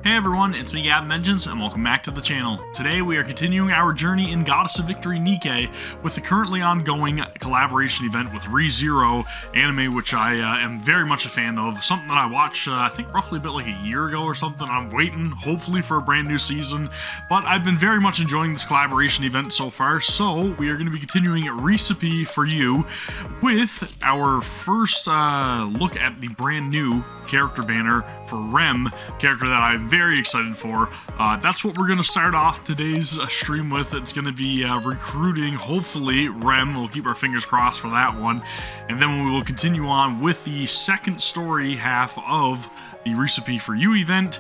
Hey everyone, it's me Gavin, and welcome back to the channel. Today we are continuing our journey in Goddess of Victory NIKKE with the currently ongoing collaboration event with ReZero anime, which I am very much a fan of. Something that I watched, I think roughly a bit like a year ago or something. I'm waiting, hopefully, for a brand new season, but I've been very much enjoying this collaboration event so far, so we are going to be continuing Recipe for You with our first look at the brand new character banner for Rem, character that I'm very excited for. That's what we're going to start off today's stream with. It's going to be recruiting, hopefully, Rem. We'll keep our fingers crossed for that one. And then we will continue on with the second story half of the Recipe for You event.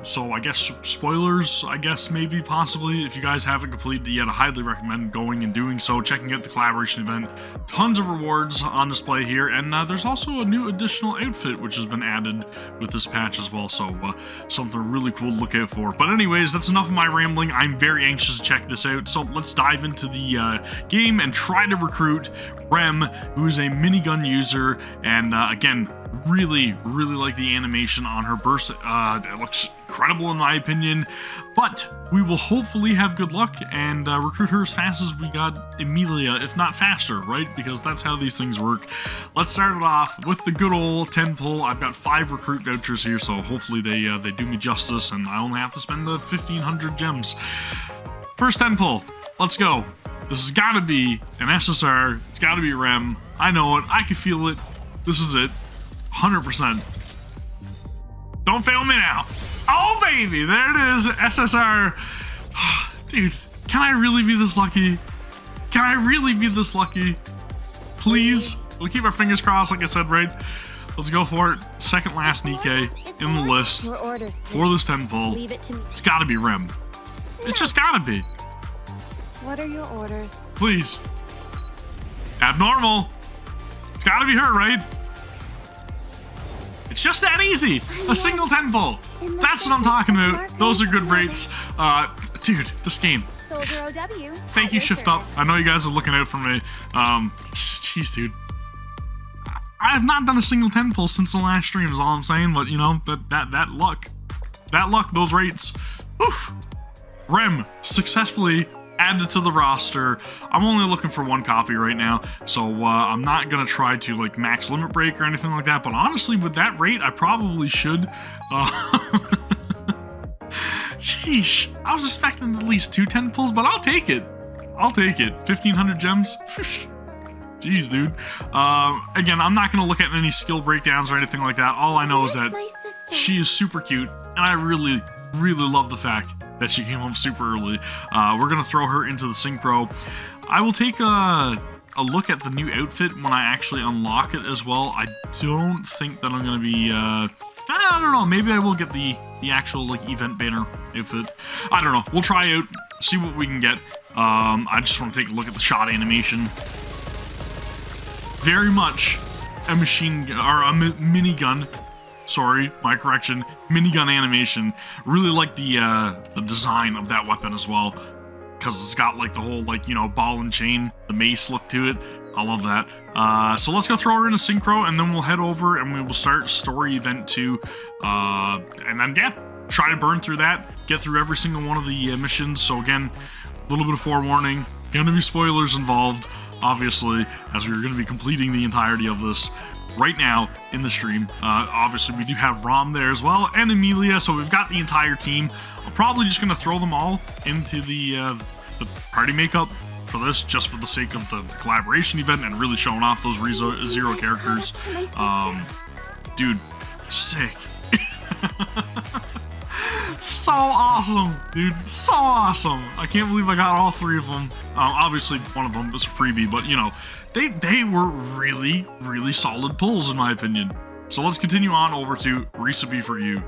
So I guess spoilers, maybe, possibly. If you guys haven't completed it yet, I highly recommend going and doing so, checking out the collaboration event. Tons of rewards on display here, and there's also a new additional outfit which has been added with this patch as well, so something really cool to look out for. But anyways, that's enough of my rambling. I'm very anxious to check this out, so let's dive into the game and try to recruit Rem, who is a minigun user, and again, really like the animation on her burst. It looks incredible in my opinion, but we will hopefully have good luck and recruit her as fast as we got Emilia, if not faster, right? Because that's how these things work. Let's start it off with the good old 10 pull. I've got 5 recruit vouchers here, so hopefully they do me justice and I only have to spend the 1,500 gems. First 10 pull, let's go. This has got to be an SSR. It's got to be Rem. I know it. I can feel it. This is it. 100%. Don't fail me now. Oh, baby. There it is. SSR. Dude, can I really be this lucky? Can I really be this lucky? Please. We'll keep our fingers crossed, like I said, right? Let's go for it. Second last NIKKE in the list for this 10 pull. It's got to be Rem. It's just got to be. What are your orders? Please. Abnormal. It's got to be her, right? It's just that easy. A single 10 pull. That's what I'm talking about. Those are good rates. Dude, this game. Thank you, Shift Up. I know you guys are looking out for me. Jeez, dude. I have not done a single 10 pull since the last stream, is all I'm saying. But, you know, that luck. That luck, those rates. Oof. Rem successfully added to the roster. I'm only looking for 1 copy right now, so I'm not gonna try to like max limit break or anything like that, but honestly with that rate I probably should. Sheesh, I was expecting at least 2 10 pulls, but I'll take it. 1,500 gems. Jeez, dude. Again, I'm not gonna look at any skill breakdowns or anything like that. All I know is that she is super cute, and I really love the fact that she came home super early. We're gonna throw her into the synchro. I will take a look at the new outfit when I actually unlock it as well. I don't think that I'm gonna be I don't know, maybe I will get the actual like event banner outfit. I don't know, we'll try out, see what we can get. I just want to take a look at the shot animation. Very much a machine or a minigun. Sorry, my correction. Minigun animation. Really like the design of that weapon as well, because it's got like the whole like, you know, ball and chain, the mace look to it. I love that. So let's go throw her in a synchro, and then we'll head over and we will start story event 2. And then yeah, try to burn through that, get through every single one of the missions. So again, a little bit of forewarning. Gonna be spoilers involved, obviously, as we're gonna be completing the entirety of this right now in the stream. Obviously we do have Rom there as well, and Emilia, so we've got the entire team. I'm probably just gonna throw them all into the party makeup for this, just for the sake of the collaboration event and really showing off those ReZero characters. Dude, sick. So awesome, dude. So awesome. I can't believe I got all 3 of them. Obviously one of them is a freebie, but you know, they were really solid pulls in my opinion. So let's continue on over to Recipe for You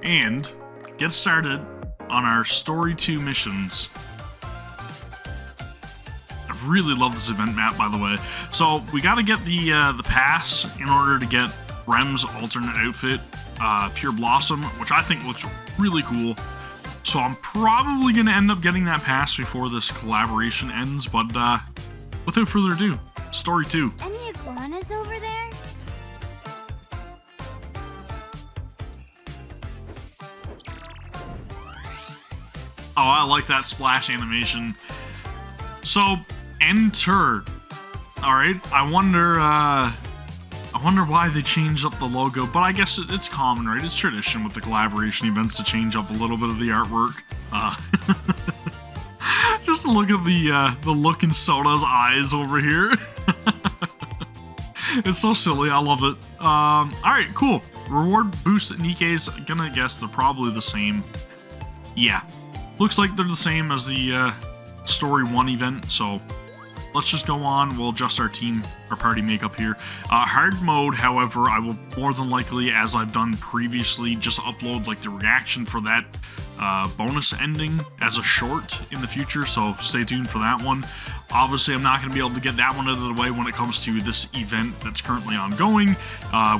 and get started on our Story 2 missions. I really love this event map, by the way. So we got to get the pass in order to get Rem's alternate outfit, Pure Blossom, which I think looks really cool. So I'm probably going to end up getting that pass before this collaboration ends, but without further ado, Story 2. Any iguanas over there? Oh, I like that splash animation. So, enter. Alright, I wonder why they changed up the logo, but I guess it's common, right? It's tradition with the collaboration events to change up a little bit of the artwork. Just look at the look in Soda's eyes over here. It's so silly, I love it. Alright, cool. Reward boost at NIKKE's, gonna guess they're probably the same. Yeah. Looks like they're the same as the Story 1 event, so let's just go on. We'll adjust our team, our party makeup here. Hard mode, however, I will more than likely, as I've done previously, just upload like the reaction for that bonus ending as a short in the future, so stay tuned for that one. Obviously, I'm not going to be able to get that one out of the way when it comes to this event that's currently ongoing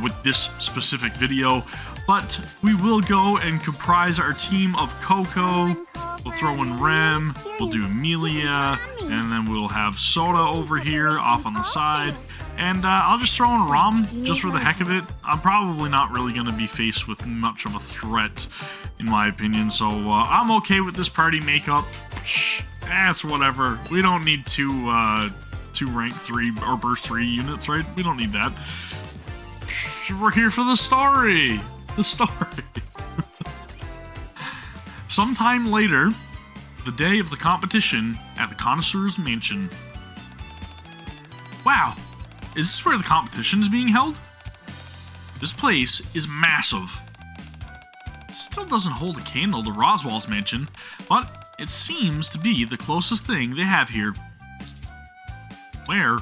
with this specific video, but we will go and comprise our team of Coco. We'll throw in Rem, we'll do Amelia, and then we'll have Soda over here off on the side. And I'll just throw in Rom, just for the heck of it. I'm probably not really going to be faced with much of a threat, in my opinion, so I'm okay with this party makeup. That's whatever. We don't need two rank 3 or burst 3 units, right? We don't need that. We're here for the story! The story! Sometime later, the day of the competition at the Connoisseur's Mansion. Wow, is this where the competition is being held? This place is massive. It still doesn't hold a candle to Roswell's mansion, but it seems to be the closest thing they have here. Where?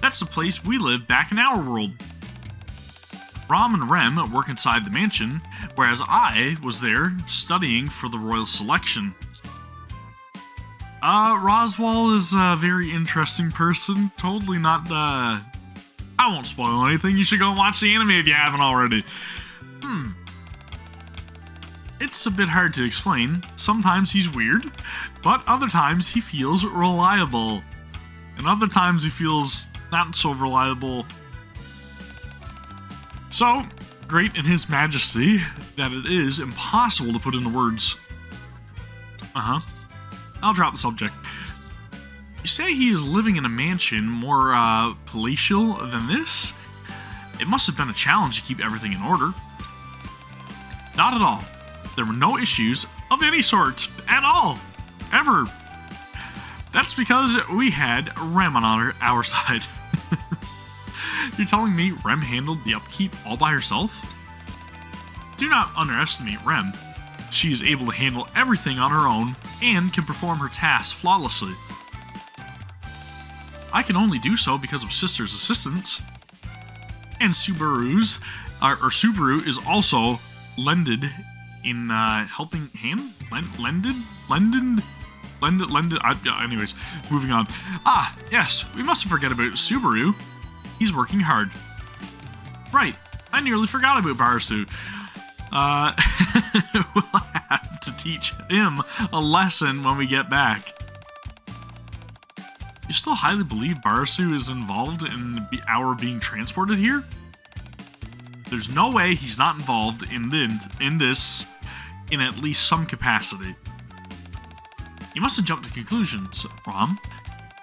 That's the place we live back in our world. Rom and Rem work inside the mansion, whereas I was there studying for the royal selection. Roswell is a very interesting person. Totally not, I won't spoil anything. You should go and watch the anime if you haven't already. It's a bit hard to explain. Sometimes he's weird, but other times he feels reliable. And other times he feels not so reliable. So great in his majesty that it is impossible to put into words. I'll drop the subject. You say he is living in a mansion more palatial than this? It must have been a challenge to keep everything in order. Not at all. There were no issues of any sort at all. Ever. That's because we had Rem on our side. You're telling me Rem handled the upkeep all by herself? Do not underestimate Rem. She is able to handle everything on her own and can perform her tasks flawlessly. I can only do so because of Sister's assistance. And Subaru is also lended in helping hand? Lended? Anyways, moving on. Ah, yes, we mustn't forget about Subaru. He's working hard. Right, I nearly forgot about Barasu. We'll have to teach him a lesson when we get back. You still highly believe Barasu is involved in our being transported here? There's no way he's not involved in this in at least some capacity. You mustn't jump to conclusions, Rom.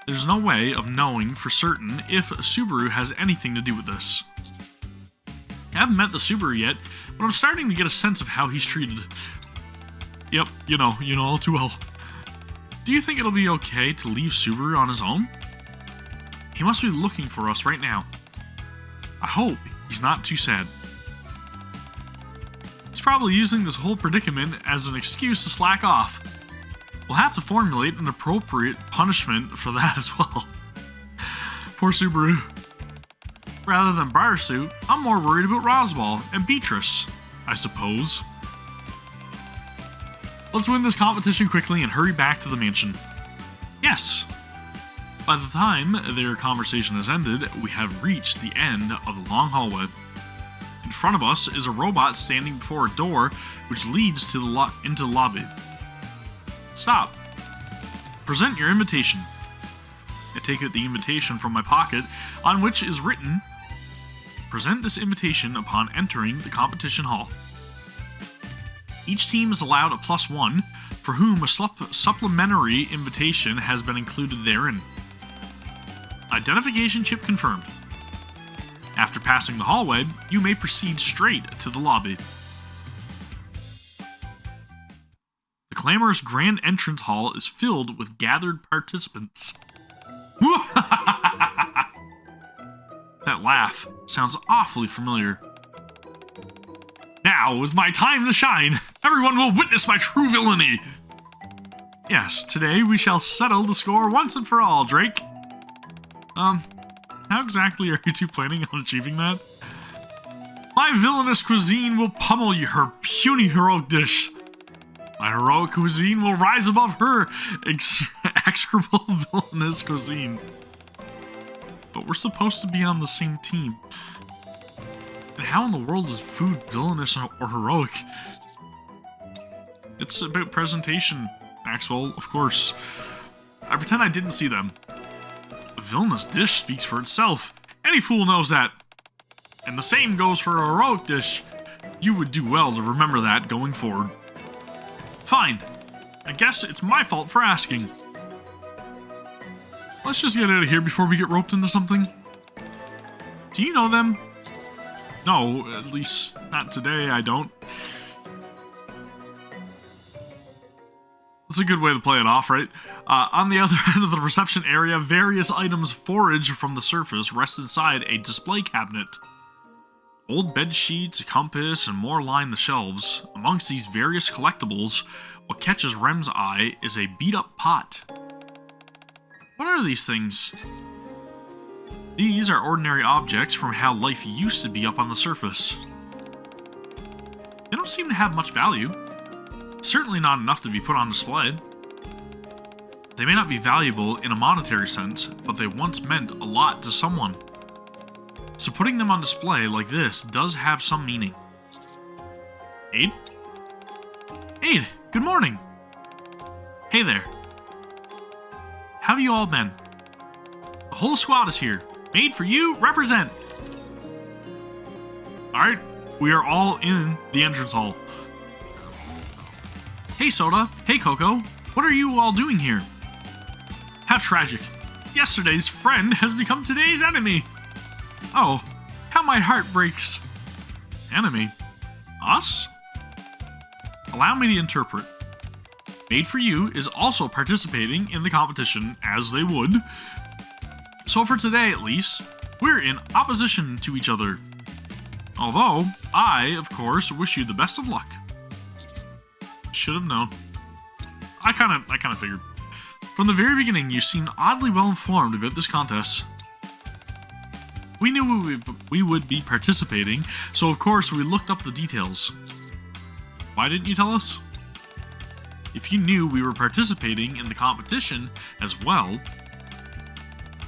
There's no way of knowing for certain if Subaru has anything to do with this. I haven't met the Subaru yet, but I'm starting to get a sense of how he's treated. Yep, you know all too well. Do you think it'll be okay to leave Subaru on his own? He must be looking for us right now. I hope he's not too sad. He's probably using this whole predicament as an excuse to slack off. We'll have to formulate an appropriate punishment for that as well. Poor Subaru. Rather than Barasu, I'm more worried about Roswell and Beatrice, I suppose. Let's win this competition quickly and hurry back to the mansion. Yes. By the time their conversation has ended, we have reached the end of the long hallway. In front of us is a robot standing before a door which leads to into the lobby. Stop. Present your invitation. I take out the invitation from my pocket, on which is written, present this invitation upon entering the competition hall. Each team is allowed a +1 for whom a supplementary invitation has been included therein. Identification chip confirmed. After passing the hallway, you may proceed straight to the lobby. The clamorous grand entrance hall is filled with gathered participants. That laugh sounds awfully familiar. Now is my time to shine. Everyone will witness my true villainy. Yes, today we shall settle the score once and for all, Drake. How exactly are you two planning on achieving that? My villainous cuisine will pummel her puny heroic dish. My heroic cuisine will rise above her execrable villainous cuisine. But we're supposed to be on the same team. And how in the world is food villainous or heroic? It's about presentation, Maxwell, of course. I pretend I didn't see them. A villainous dish speaks for itself. Any fool knows that. And the same goes for a heroic dish. You would do well to remember that going forward. Fine. I guess it's my fault for asking. Let's just get out of here before we get roped into something. Do you know them? No, at least not today, I don't. That's a good way to play it off, right? On the other end of the reception area, various items foraged from the surface rest inside a display cabinet. Old bed sheets, a compass, and more line the shelves. Amongst these various collectibles, what catches Rem's eye is a beat-up pot. What are these things? These are ordinary objects from how life used to be up on the surface. They don't seem to have much value. Certainly not enough to be put on display. They may not be valuable in a monetary sense, but they once meant a lot to someone. So putting them on display like this does have some meaning. Aid? Aid, good morning. Hey there. How have you all been? The whole squad is here. Made for you, represent. Alright, we are all in the entrance hall. Hey Soda, hey Coco, what are you all doing here? How tragic. Yesterday's friend has become today's enemy. Oh, how my heart breaks. Enemy? Us? Allow me to interpret. Made for You is also participating in the competition, as they would. So for today at least, we're in opposition to each other. Although, I, of course, wish you the best of luck. Should have known. I kinda figured. From the very beginning, you seemed oddly well informed about this contest. We knew we would be participating, so of course we looked up the details. Why didn't you tell us? If you knew we were participating in the competition as well,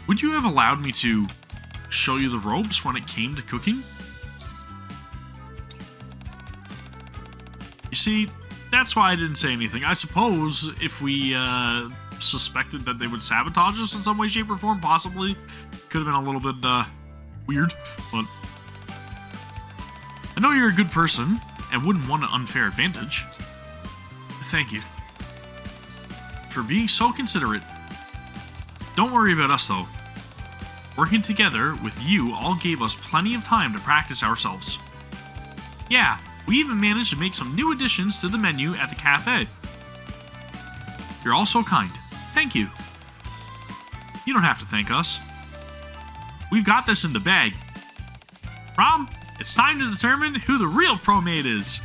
would you have allowed me to show you the ropes when it came to cooking? You see, that's why I didn't say anything. I suppose if we suspected that they would sabotage us in some way, shape, or form, possibly, could have been a little bit weird, but I know you're a good person and wouldn't want an unfair advantage. Thank you for being so considerate. Don't worry about us though. Working together with you all gave us plenty of time to practice ourselves. Yeah, we even managed to make some new additions to the menu at the cafe. You're all so kind. Thank you. You don't have to thank us. We've got this in the bag. Rom, it's time to determine who the real pro maid is.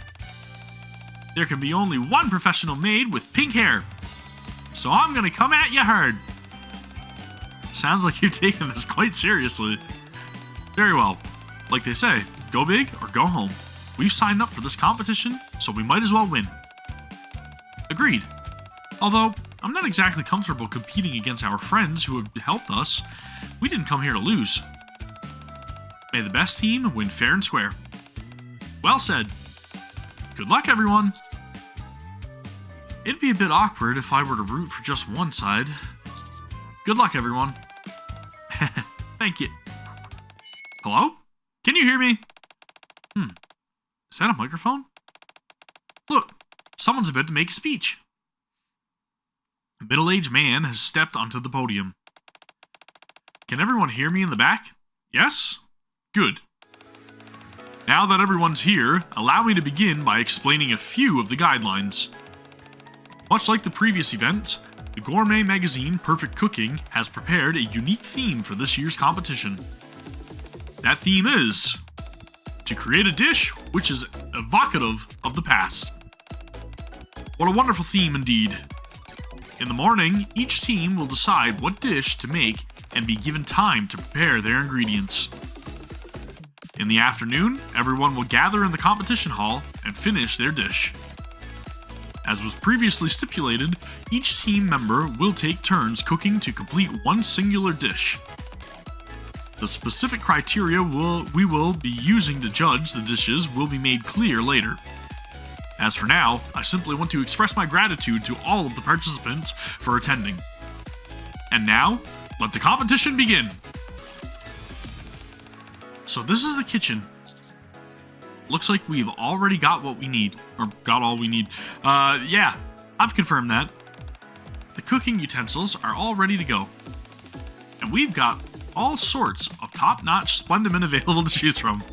There can be only one professional maid with pink hair. So I'm gonna come at you hard. Sounds like you're taking this quite seriously. Very well. Like they say, go big or go home. We've signed up for this competition, so we might as well win. Agreed. Although, I'm not exactly comfortable competing against our friends who have helped us. We didn't come here to lose. May the best team win fair and square. Well said. Good luck, everyone. It'd be a bit awkward if I were to root for just one side. Good luck, everyone. Thank you. Hello? Can you hear me? Is that a microphone? Look, someone's about to make a speech. middle-aged man has stepped onto the podium. Can everyone hear me in the back? Yes? Good. Now that everyone's here, allow me to begin by explaining a few of the guidelines. Much like the previous event, the gourmet magazine Perfect Cooking has prepared a unique theme for this year's competition. That theme is to create a dish which is evocative of the past. What a wonderful theme indeed. In the morning, each team will decide what dish to make and be given time to prepare their ingredients. In the afternoon, everyone will gather in the competition hall and finish their dish. As was previously stipulated, each team member will take turns cooking to complete one singular dish. The specific criteria we will be using to judge the dishes will be made clear later. As for now, I simply want to express my gratitude to all of the participants for attending. And now, let the competition begin! So this is the kitchen. Looks like we've already got what we need, or got all we need. Yeah, I've confirmed that. The cooking utensils are all ready to go. And we've got all sorts of top-notch Splendimen available to choose from.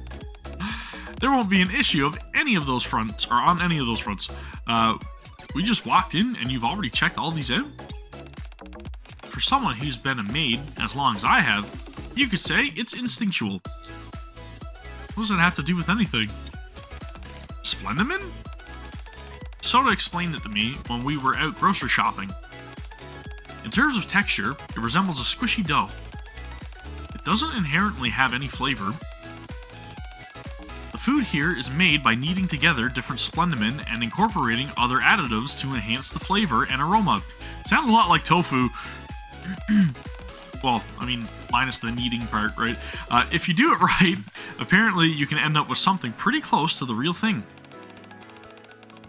There won't be an issue of any of those fronts, or on any of those fronts. We just walked in and you've already checked all these out? For someone who's been a maid as long as I have, you could say it's instinctual. What does that have to do with anything? Splendimen? Soda explained it to me when we were out grocery shopping. In terms of texture, it resembles a squishy dough. It doesn't inherently have any flavor. The food here is made by kneading together different Splendimen and incorporating other additives to enhance the flavor and aroma. Sounds a lot like tofu. Well, I mean, minus the kneading part, right? If you do it right, apparently you can end up with something pretty close to the real thing.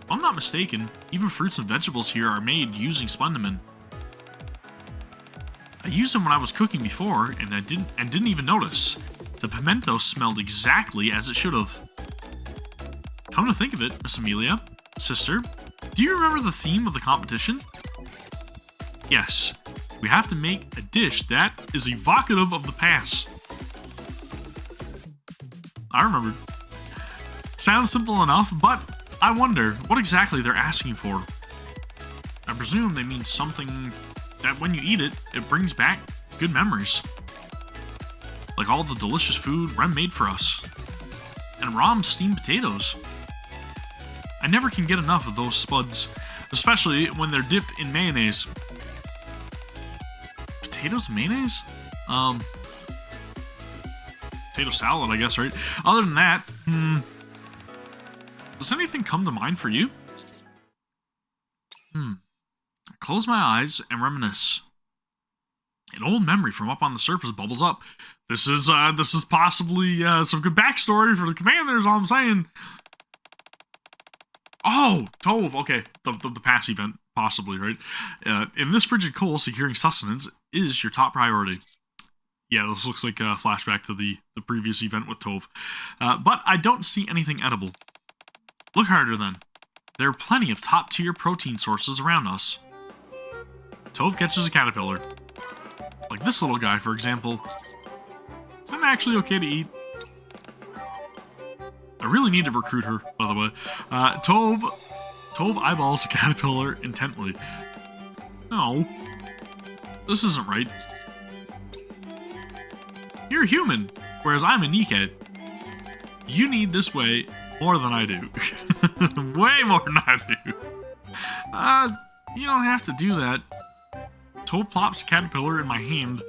If I'm not mistaken, even fruits and vegetables here are made using Splendimen. I used them when I was cooking before, and I didn't even notice. The pimento smelled exactly as it should have. Come to think of it, Miss Amelia, sister, do you remember the theme of the competition? Yes. We have to make a dish that is evocative of the past. I remembered. Sounds simple enough, but I wonder what exactly they're asking for. I presume they mean something that when you eat it, it brings back good memories. Like all the delicious food Rem made for us. And Rom's steamed potatoes. I never can get enough of those spuds, especially when they're dipped in mayonnaise. Potatoes and mayonnaise? Potato salad, I guess, right? Other than that, does anything come to mind for you? I close my eyes and reminisce. An old memory from up on the surface bubbles up. This is possibly some good backstory for the commander, is all I'm saying. Oh, Tove, okay, the past event, possibly, right? In this frigid cold, securing sustenance is your top priority. Yeah, this looks like a flashback to the previous event with Tove. But I don't see anything edible. Look harder then. There are plenty of top-tier protein sources around us. Tove catches a caterpillar. Like this little guy, for example. Is that actually okay to eat? I really need to recruit her, by the way. Tove eyeballs the caterpillar intently. No. This isn't right. You're a human, whereas I'm a NIKKE. You need this way more than I do. Way more than I do. You don't have to do that. Tove plops the caterpillar in my hand.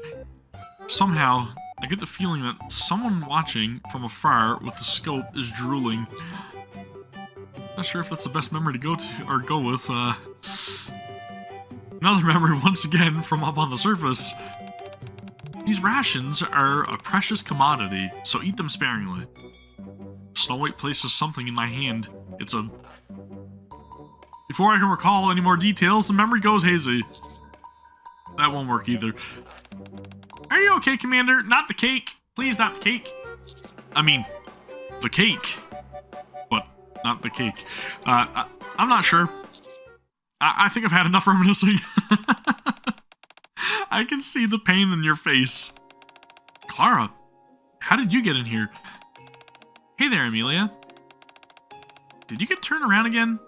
Somehow, I get the feeling that someone watching from afar with a scope is drooling. Not sure if that's the best memory to go with. Another memory once again from up on the surface. These rations are a precious commodity, so eat them sparingly. Snow White places something in my hand. It's a... Before I can recall any more details, the memory goes hazy. That won't work either. Are you okay, Commander? Not the cake. Please, not the cake. I mean, the cake. But not the cake. I'm not sure. I think I've had enough reminiscing. I can see the pain in your face. Clara, how did you get in here? Hey there, Amelia. Did you get turned around again?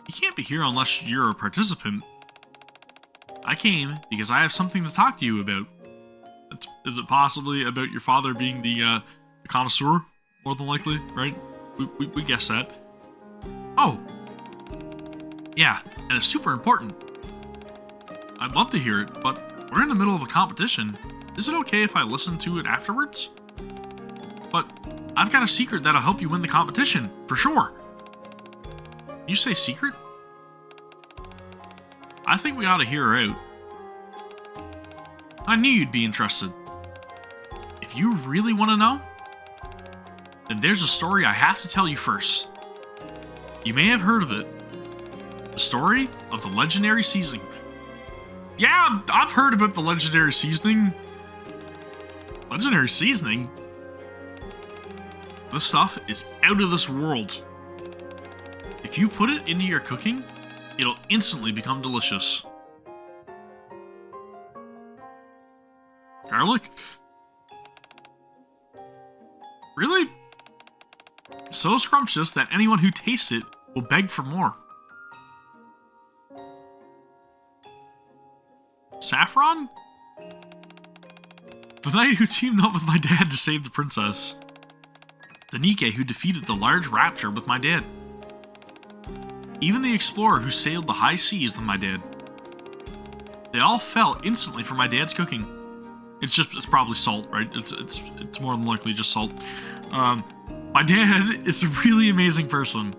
You can't be here unless you're a participant. I came because I have something to talk to you about. Is it possibly about your father being the connoisseur? More than likely, right? We guess that. Oh. Yeah, and it's super important. I'd love to hear it, but we're in the middle of a competition. Is it okay if I listen to it afterwards? But I've got a secret that'll help you win the competition, for sure. You say secret? I think we ought to hear her out. I knew you'd be interested. If you really want to know, then there's a story I have to tell you first. You may have heard of it. The story of the legendary seasoning. Yeah, I've heard about the legendary seasoning. Legendary seasoning? This stuff is out of this world. If you put it into your cooking, it'll instantly become delicious. Garlic? Really? So scrumptious that anyone who tastes it will beg for more. Saffron? The knight who teamed up with my dad to save the princess. The NIKKE who defeated the large rapture with my dad. Even the explorer who sailed the high seas with my dad. They all fell instantly for my dad's cooking. It's probably salt, right? It's more than likely just salt. My dad is a really amazing person.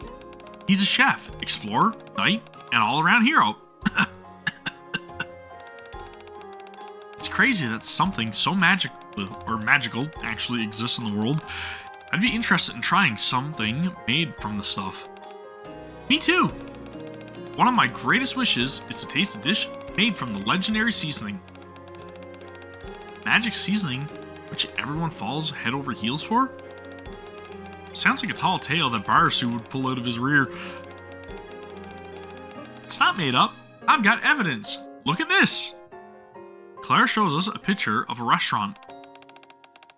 He's a chef, explorer, knight, and all-around hero. It's crazy that something so magical actually exists in the world. I'd be interested in trying something made from this stuff. Me too! One of my greatest wishes is to taste a dish made from the legendary seasoning. Magic seasoning, which everyone falls head over heels for? Sounds like a tall tale that Barasu would pull out of his rear. It's not made up. I've got evidence. Look at this. Claire shows us a picture of a restaurant.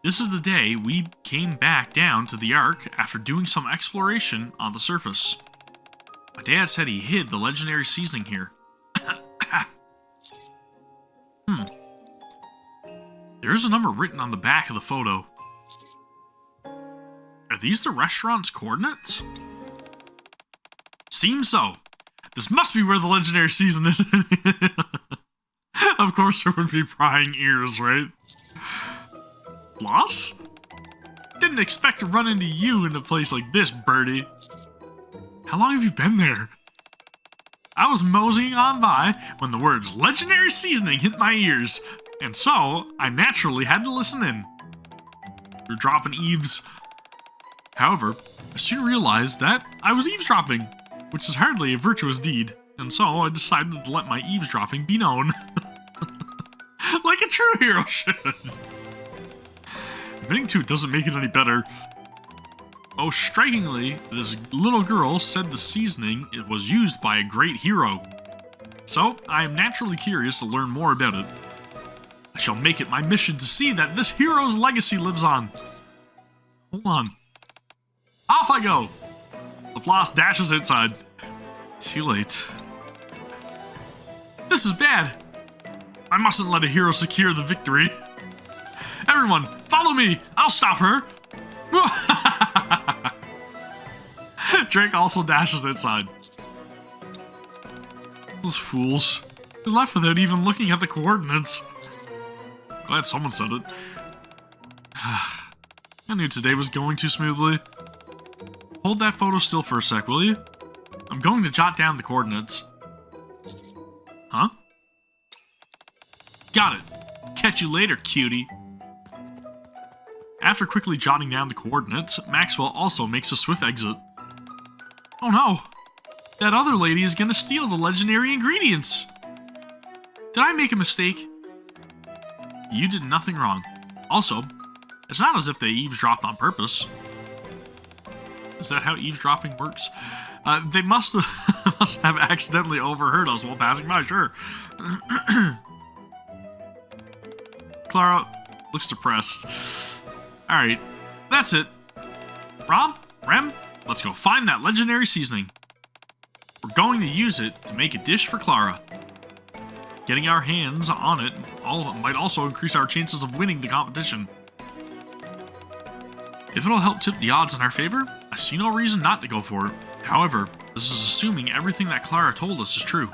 This is the day we came back down to the Ark after doing some exploration on the surface. My dad said he hid the legendary seasoning here. There is a number written on the back of the photo. Are these the restaurant's coordinates? Seems so. This must be where the legendary season is. Of course there would be prying ears, right? Loss? Didn't expect to run into you in a place like this, Birdie. How long have you been there? I was moseying on by when the words legendary seasoning hit my ears, and so I naturally had to listen in. You're dropping eaves. However, I soon realized that I was eavesdropping, which is hardly a virtuous deed, and so I decided to let my eavesdropping be known. Like a true hero should. Admitting to it doesn't make it any better. Oh, strikingly, this little girl said the seasoning it was used by a great hero. So, I am naturally curious to learn more about it. I shall make it my mission to see that this hero's legacy lives on. Hold on. Off I go! The floss dashes outside. Too late. This is bad. I mustn't let a hero secure the victory. Everyone, follow me! I'll stop her! Drake also dashes outside. Those fools. They left without even looking at the coordinates. Glad someone said it. I knew today was going too smoothly. Hold that photo still for a sec, will you? I'm going to jot down the coordinates. Huh? Got it. Catch you later, cutie. After quickly jotting down the coordinates, Maxwell also makes a swift exit. Oh no! That other lady is gonna steal the legendary ingredients! Did I make a mistake? You did nothing wrong. Also, it's not as if they eavesdropped on purpose. Is that how eavesdropping works? They must have accidentally overheard us while passing by, sure. Clara looks depressed. Alright, that's it. Rom, Rem, let's go find that legendary seasoning. We're going to use it to make a dish for Clara. Getting our hands on it might also increase our chances of winning the competition. If it'll help tip the odds in our favor, I see no reason not to go for it. However, this is assuming everything that Clara told us is true.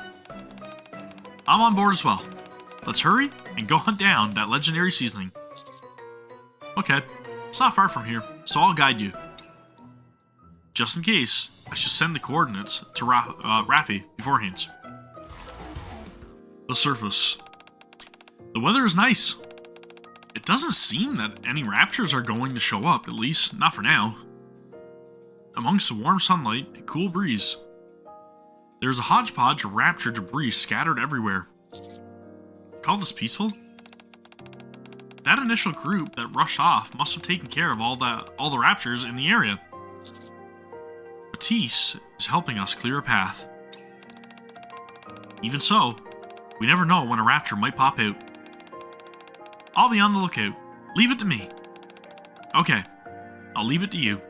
I'm on board as well. Let's hurry and go hunt down that legendary seasoning. Okay, it's not far from here, so I'll guide you. Just in case, I should send the coordinates to Rappy beforehand. The surface. The weather is nice. It doesn't seem that any raptors are going to show up, at least not for now. Amongst the warm sunlight and cool breeze, there's a hodgepodge of raptor debris scattered everywhere. Call this peaceful? That initial group that rushed off must have taken care of all the raptors in the area. Matisse is helping us clear a path. Even so, we never know when a raptor might pop out. I'll be on the lookout. Leave it to me. Okay, I'll leave it to you.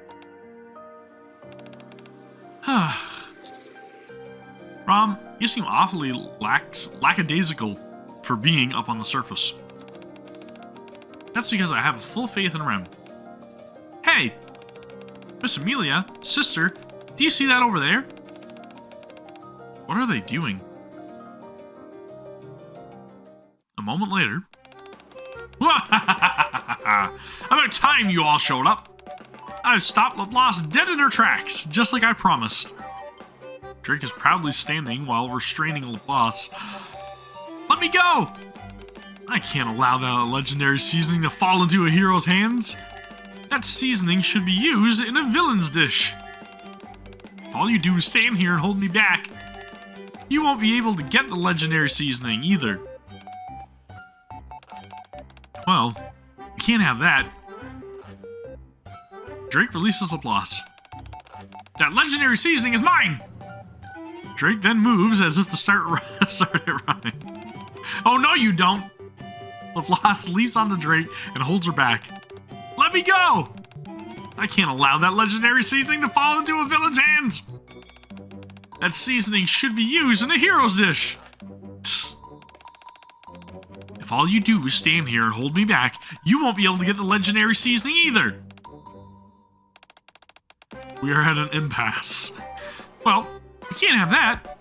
Rom, you seem awfully lackadaisical for being up on the surface. That's because I have full faith in Rem. Hey! Miss Amelia, sister, do you see that over there? What are they doing? A moment later... About time you all showed up! I've stopped Laplace dead in her tracks, just like I promised. Drake is proudly standing while restraining Laplace. Let me go! I can't allow that legendary seasoning to fall into a hero's hands. That seasoning should be used in a villain's dish. If all you do is stand here and hold me back, you won't be able to get the legendary seasoning either. Well, we can't have that. Drake releases Laplace. That legendary seasoning is mine! Drake then moves as if to start it running. Oh no you don't! Laplace leaps onto Drake and holds her back. Let me go! I can't allow that legendary seasoning to fall into a villain's hands! That seasoning should be used in a hero's dish! Psst. If all you do is stand here and hold me back, you won't be able to get the legendary seasoning either! We are at an impasse. Well, we can't have that.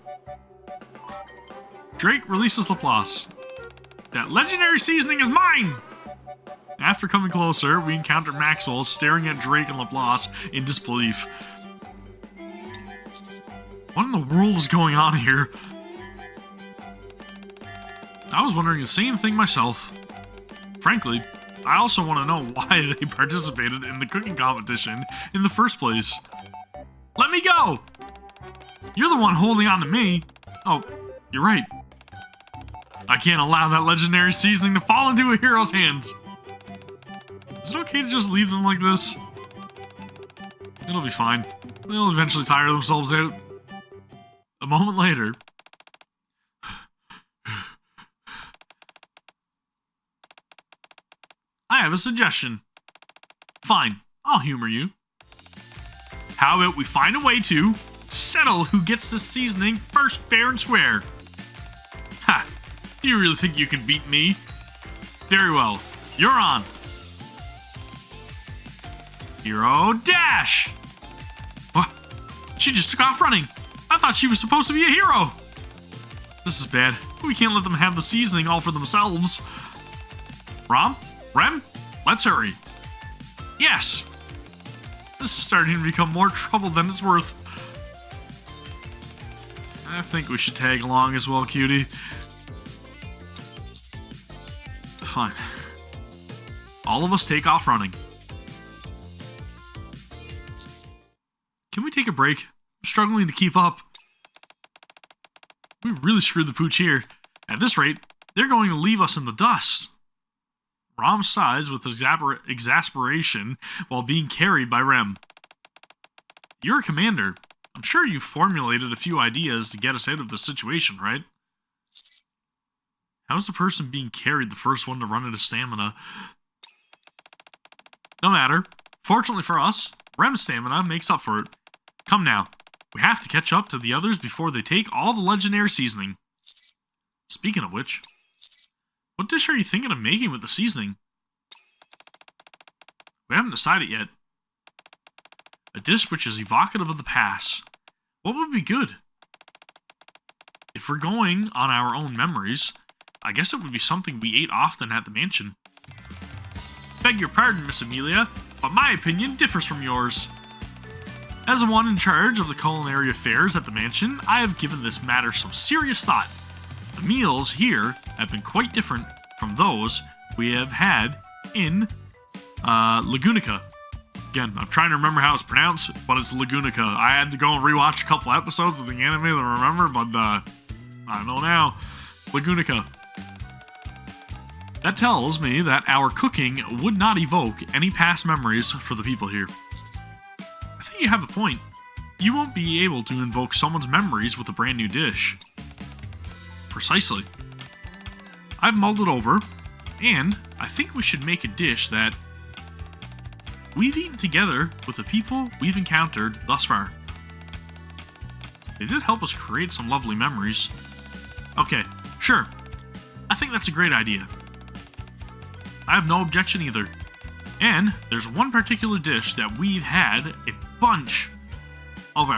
Drake releases Laplace. That legendary seasoning is mine! After coming closer, we encounter Maxwell staring at Drake and Laplace in disbelief. What in the world is going on here? I was wondering the same thing myself. Frankly, I also want to know why they participated in the cooking competition in the first place. Let me go! You're the one holding on to me. Oh, you're right. I can't allow that legendary seasoning to fall into a hero's hands. Is it okay to just leave them like this? It'll be fine. They'll eventually tire themselves out. A moment later... I have a suggestion. Fine, I'll humor you. How about we find a way to settle who gets the seasoning first, fair and square? Ha! Do you really think you can beat me? Very well, you're on. Hero dash! What? She just took off running. I thought she was supposed to be a hero. This is bad. We can't let them have the seasoning all for themselves. Rom? Rem? Let's hurry. Yes! This is starting to become more trouble than it's worth. I think we should tag along as well, cutie. Fine. All of us take off running. Can we take a break? I'm struggling to keep up. We really screwed the pooch here. At this rate, they're going to leave us in the dust. Rom sighs with exasperation while being carried by Rem. You're a commander. I'm sure you formulated a few ideas to get us out of the situation, right? How's the person being carried the first one to run out of stamina? No matter. Fortunately for us, Rem's stamina makes up for it. Come now. We have to catch up to the others before they take all the legendary seasoning. Speaking of which, what dish are you thinking of making with the seasoning? We haven't decided yet. A dish which is evocative of the past. What would be good? If we're going on our own memories, I guess it would be something we ate often at the mansion. Beg your pardon, Miss Amelia, but my opinion differs from yours. As the one in charge of the culinary affairs at the mansion, I have given this matter some serious thought. The meals here have been quite different from those we have had in Lagunica. Again, I'm trying to remember how it's pronounced, but it's Lagunica. I had to go and rewatch a couple episodes of the anime to remember, but I don't know now. Lagunica. That tells me that our cooking would not evoke any past memories for the people here. I think you have a point. You won't be able to invoke someone's memories with a brand new dish. Precisely. I've mulled it over, and I think we should make a dish that we've eaten together with the people we've encountered thus far. They did help us create some lovely memories. Okay, sure. I think that's a great idea. I have no objection either. And there's one particular dish that we've had a bunch of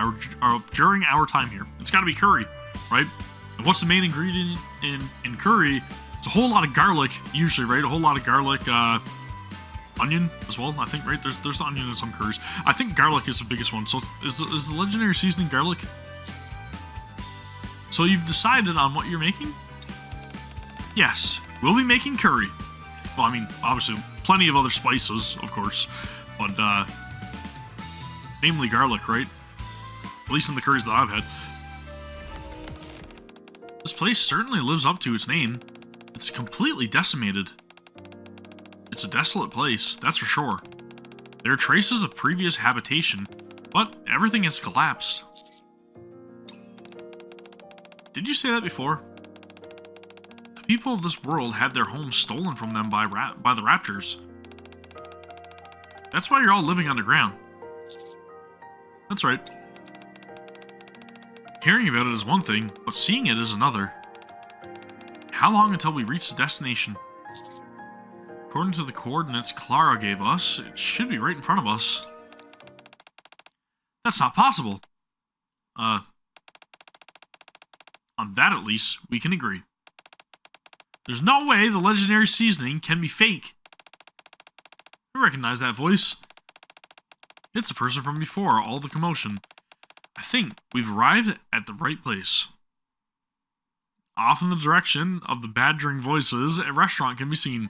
during our time here. It's got to be curry, right? And what's the main ingredient in curry? It's a whole lot of garlic, usually, right? A whole lot of garlic, onion as well, I think, right? There's onion in some curries. I think garlic is the biggest one. So is the legendary seasoning garlic? So you've decided on what you're making? Yes, we'll be making curry. Well, I mean, obviously, plenty of other spices, of course, but namely garlic, right? At least in the curries that I've had. This place certainly lives up to its name. It's completely decimated. It's a desolate place, that's for sure. There are traces of previous habitation, but everything has collapsed. Did you say that before? The people of this world had their homes stolen from them by the raptors. That's why you're all living underground. That's right. Hearing about it is one thing, but seeing it is another. How long until we reach the destination? According to the coordinates Clara gave us, it should be right in front of us. That's not possible. On that at least, we can agree. There's no way the legendary seasoning can be fake. I recognize that voice. It's the person from before all the commotion. I think we've arrived at the right place. Off in the direction of the badgering voices, a restaurant can be seen.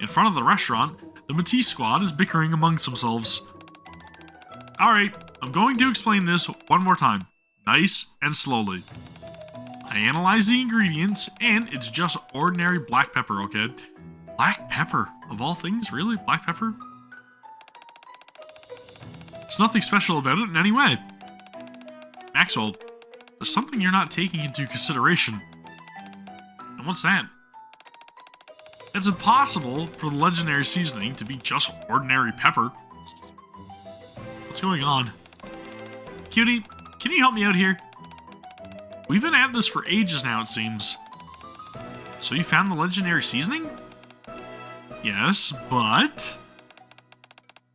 In front of the restaurant, the Matisse squad is bickering amongst themselves. Alright, I'm going to explain this one more time. Nice and slowly. I analyze the ingredients, and it's just ordinary black pepper, okay? Black pepper, of all things, really? Black pepper? There's nothing special about it in any way. Maxwell, there's something you're not taking into consideration. And what's that? It's impossible for the legendary seasoning to be just ordinary pepper. What's going on? Cutie, can you help me out here? We've been at this for ages now, it seems. So you found the legendary seasoning? Yes, but...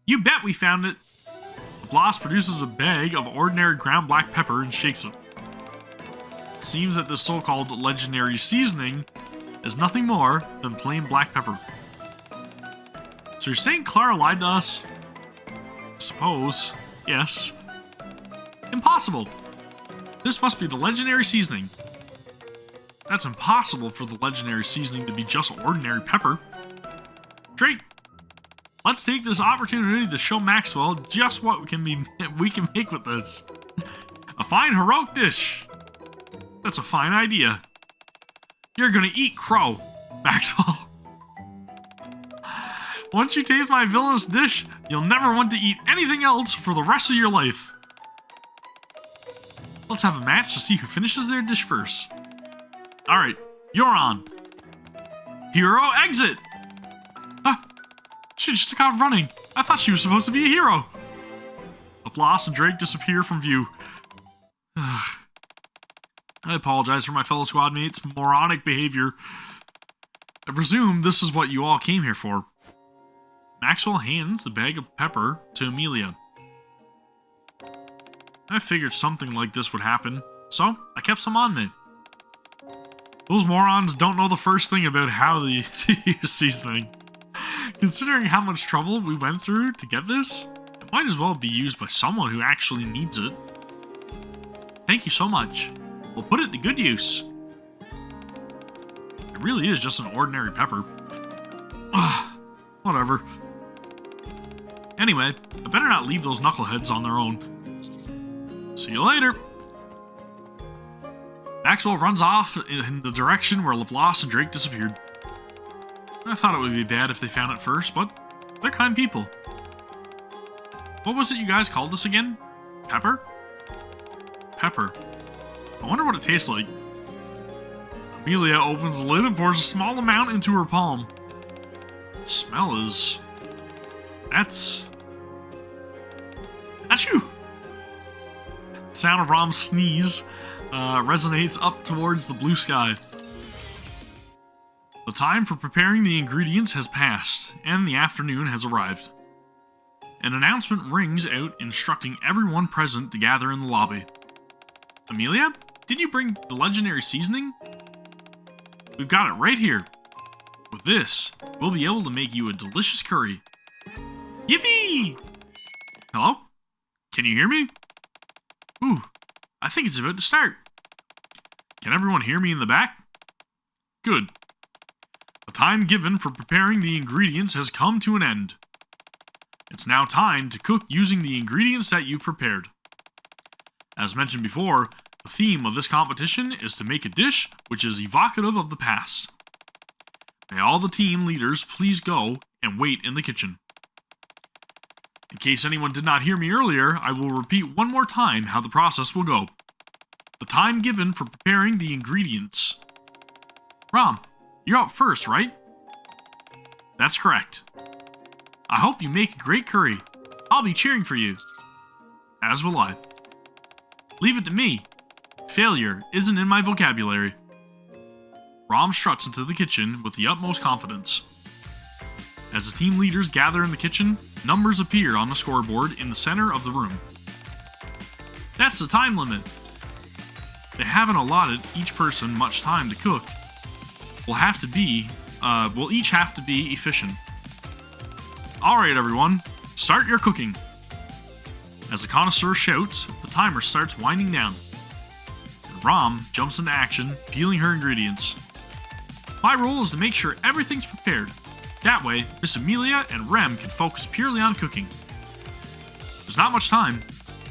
You bet we found it! The Bloss produces a bag of ordinary ground black pepper and shakes it. It seems that this so-called legendary seasoning is nothing more than plain black pepper. So you're saying Clara lied to us? I suppose. Yes. Impossible! This must be the legendary seasoning. That's impossible for the legendary seasoning to be just ordinary pepper. Drake, let's take this opportunity to show Maxwell just what we can make with this. A fine heroic dish. That's a fine idea. You're gonna eat crow, Maxwell. Once you taste my villainous dish, you'll never want to eat anything else for the rest of your life. Let's have a match to see who finishes their dish first. Alright, you're on. Hero, exit! Ah, she just took off running. I thought she was supposed to be a hero. LaFlosse and Drake disappear from view. I apologize for my fellow squad mates' moronic behavior. I presume this is what you all came here for. Maxwell hands the bag of pepper to Amelia. I figured something like this would happen, so I kept some on me. Those morons don't know the first thing about how to use these things. Considering how much trouble we went through to get this, it might as well be used by someone who actually needs it. Thank you so much. We'll put it to good use. It really is just an ordinary pepper. Whatever. Anyway, I better not leave those knuckleheads on their own. See you later. Maxwell runs off in the direction where LaFlosse and Drake disappeared. I thought it would be bad if they found it first, but they're kind people. What was it you guys called this again? Pepper? Pepper. I wonder what it tastes like. Amelia opens the lid and pours a small amount into her palm. The smell is... That's... Achoo! The sound of Rom's sneeze resonates up towards the blue sky. The time for preparing the ingredients has passed, and the afternoon has arrived. An announcement rings out instructing everyone present to gather in the lobby. Amelia, did you bring the legendary seasoning? We've got it right here. With this, we'll be able to make you a delicious curry. Yippee! Hello? Can you hear me? Ooh, I think it's about to start. Can everyone hear me in the back? Good. The time given for preparing the ingredients has come to an end. It's now time to cook using the ingredients that you've prepared. As mentioned before, the theme of this competition is to make a dish which is evocative of the past. May all the team leaders please go and wait in the kitchen. In case anyone did not hear me earlier, I will repeat one more time how the process will go. The time given for preparing the ingredients. Rom, you're up first, right? That's correct. I hope you make a great curry. I'll be cheering for you. As will I. Leave it to me. Failure isn't in my vocabulary. Rom struts into the kitchen with the utmost confidence. As the team leaders gather in the kitchen, numbers appear on the scoreboard in the center of the room. That's the time limit. They haven't allotted each person much time to cook. We'll each have to be efficient. Alright everyone, start your cooking. As the connoisseur shouts, the timer starts winding down. And Rom jumps into action, peeling her ingredients. My role is to make sure everything's prepared. That way, Miss Amelia and Rem can focus purely on cooking. There's not much time.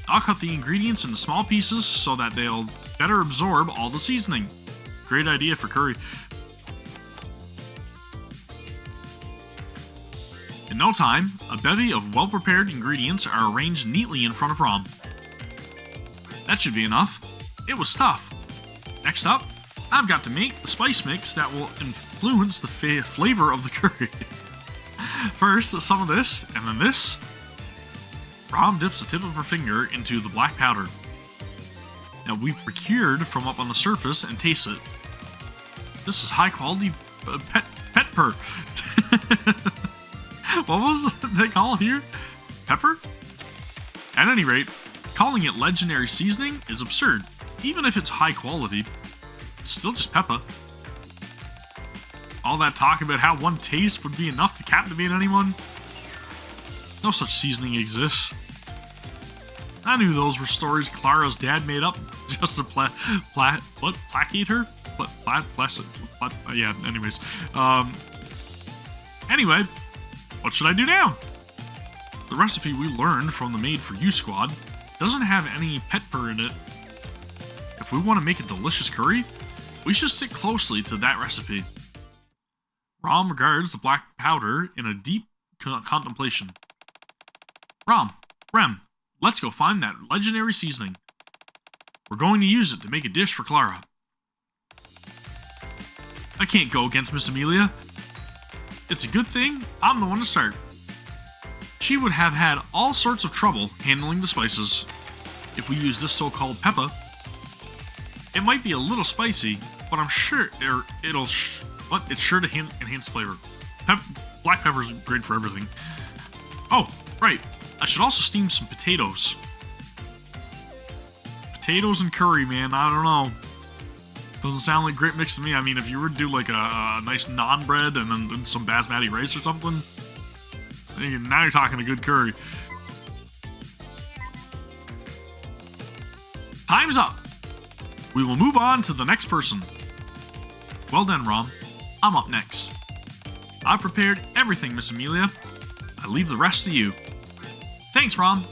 I'll cut the ingredients into small pieces so that they'll better absorb all the seasoning. Great idea for curry. In no time, a bevy of well-prepared ingredients are arranged neatly in front of Rom. That should be enough. It was tough. Next up, I've got to make the spice mix that will influence the flavor of the curry. First, some of this, and then this. Rom dips the tip of her finger into the black powder. Now we procured from up on the surface and taste it. This is high quality pepper. What was they call here? Pepper? At any rate, calling it legendary seasoning is absurd. Even if it's high quality, it's still just pepper. All that talk about how one taste would be enough to captivate anyone? No such seasoning exists. I knew those were stories Clara's dad made up just to placate her? Yeah, anyways. Anyway, what should I do now? The recipe we learned from the Made For You squad doesn't have any pepper in it. If we want to make a delicious curry, we should stick closely to that recipe. Rom regards the black powder in a deep contemplation. Rem, let's go find that legendary seasoning. We're going to use it to make a dish for Clara. I can't go against Miss Amelia. it's a good thing I'm the one to start. She would have had all sorts of trouble handling the spices. If we use this so-called pepper, it might be a little spicy, but I'm sure it's sure to enhance flavor. Black pepper's great for everything. Oh, right. I should also steam some potatoes. Potatoes and curry, man. I don't know. Doesn't sound like a great mix to me. I mean, if you were to do like a nice naan bread and then some basmati rice or something, now you're talking a good curry. Time's up. We will move on to the next person. Well done, Rom. I'm up next. I prepared everything, Miss Amelia. I leave the rest to you. Thanks, Rom.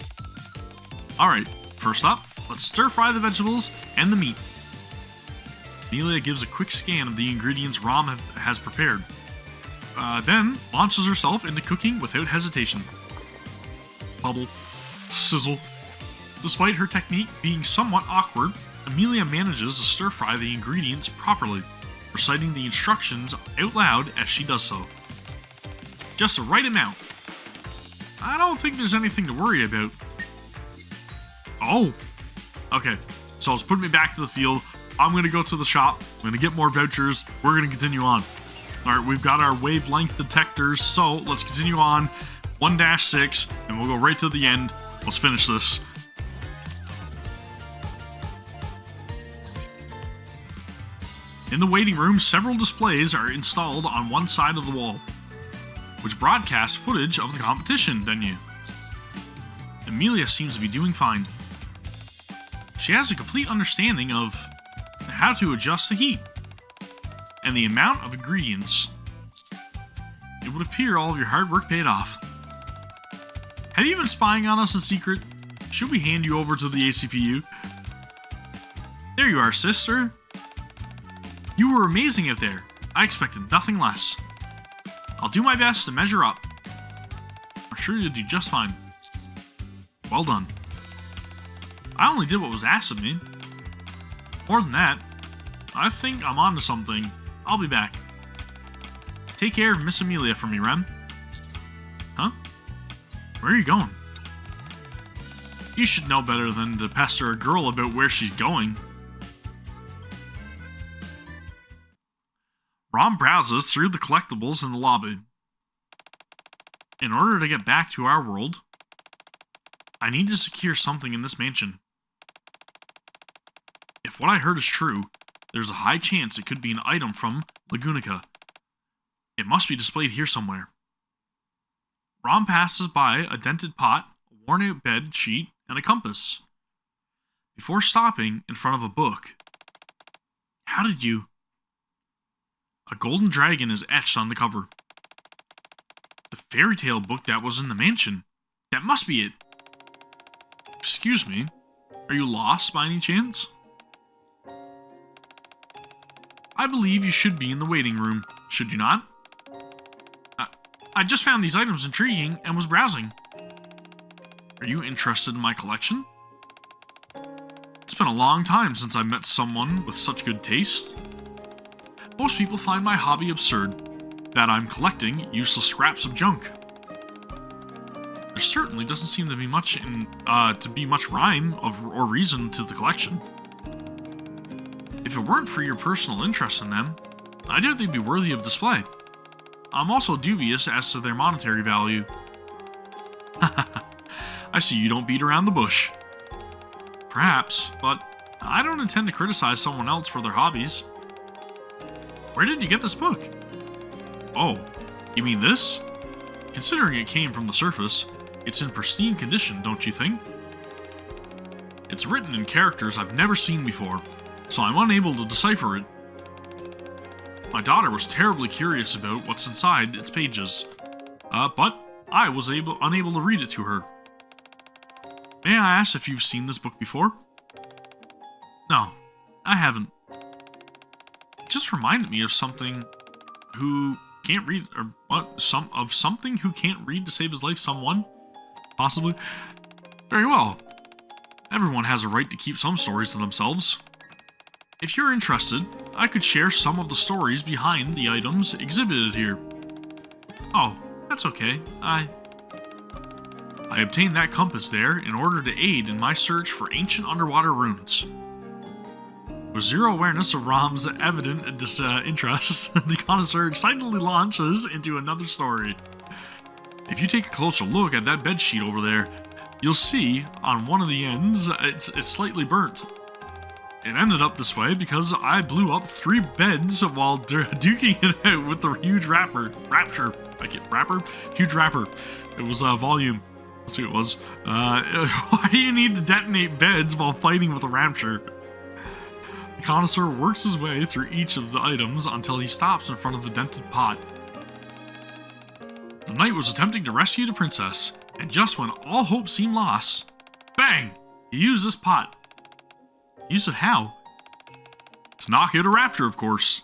Alright, first up, let's stir fry the vegetables and the meat. Amelia gives a quick scan of the ingredients Rom has prepared. Then launches herself into cooking without hesitation. Bubble. Sizzle. Despite her technique being somewhat awkward, Amelia manages to stir fry the ingredients properly, reciting the instructions out loud as she does so. Just the right amount. I don't think there's anything to worry about. Oh! Okay, so it's putting me back to the field. I'm gonna go to the shop, I'm gonna get more vouchers, we're gonna continue on. Alright, we've got our wavelength detectors, so let's continue on 1-6, and we'll go right to the end. Let's finish this. In the waiting room, several displays are installed on one side of the wall, which broadcast footage of the competition venue. Amelia seems to be doing fine. She has a complete understanding of how to adjust the heat and the amount of ingredients. It would appear all of your hard work paid off. Have you been spying on us in secret? Should we hand you over to the ACPU? There you are, sister. You were amazing out there. I expected nothing less. I'll do my best to measure up. I'm sure you'll do just fine. Well done. I only did what was asked of me. More than that, I think I'm onto something. I'll be back. Take care of Miss Amelia for me, Rem. Huh? Where are you going? You should know better than to pester a girl about where she's going. Rom browses through the collectibles in the lobby. In order to get back to our world, I need to secure something in this mansion. If what I heard is true, there's a high chance it could be an item from Lagunica. It must be displayed here somewhere. Rom passes by a dented pot, a worn-out bed sheet, and a compass, before stopping in front of a book. How did you... A golden dragon is etched on the cover. The fairy tale book that was in the mansion. That must be it. Excuse me, are you lost by any chance? I believe you should be in the waiting room, should you not? I just found these items intriguing and was browsing. Are you interested in my collection? It's been a long time since I met someone with such good taste. Most people find my hobby absurd, that I'm collecting useless scraps of junk. There certainly doesn't seem to be much rhyme or reason to the collection. If it weren't for your personal interest in them, I doubt they'd be worthy of display. I'm also dubious as to their monetary value. I see you don't beat around the bush. Perhaps, but I don't intend to criticize someone else for their hobbies. Where did you get this book? Oh, you mean this? Considering it came from the surface, it's in pristine condition, don't you think? It's written in characters I've never seen before, so I'm unable to decipher it. My daughter was terribly curious about what's inside its pages, but I was unable to read it to her. May I ask if you've seen this book before? No, I haven't. It just reminded me of something who can't read, or what? Something who can't read to save his life. Someone, possibly. Very well. Everyone has a right to keep some stories to themselves. If you're interested, I could share some of the stories behind the items exhibited here. Oh, that's okay. I obtained that compass there in order to aid in my search for ancient underwater runes. With zero awareness of Rom's evident disinterest, the connoisseur excitedly launches into another story. If you take a closer look at that bedsheet over there, you'll see on one of the ends it's slightly burnt. It ended up this way because I blew up 3 beds while duking it out with the huge huge wrapper. It was volume. Let's see what it was. Why do you need to detonate beds while fighting with a rapture? The connoisseur works his way through each of the items until he stops in front of the dented pot. The knight was attempting to rescue the princess, and just when all hope seemed lost, bang! He used this pot. Use it how? To knock out a rapture, of course.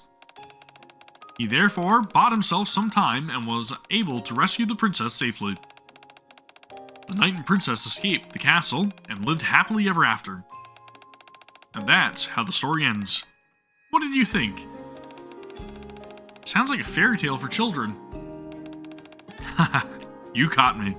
He therefore bought himself some time and was able to rescue the princess safely. The knight and princess escaped the castle and lived happily ever after. And that's how the story ends. What did you think? Sounds like a fairy tale for children. Haha, you caught me.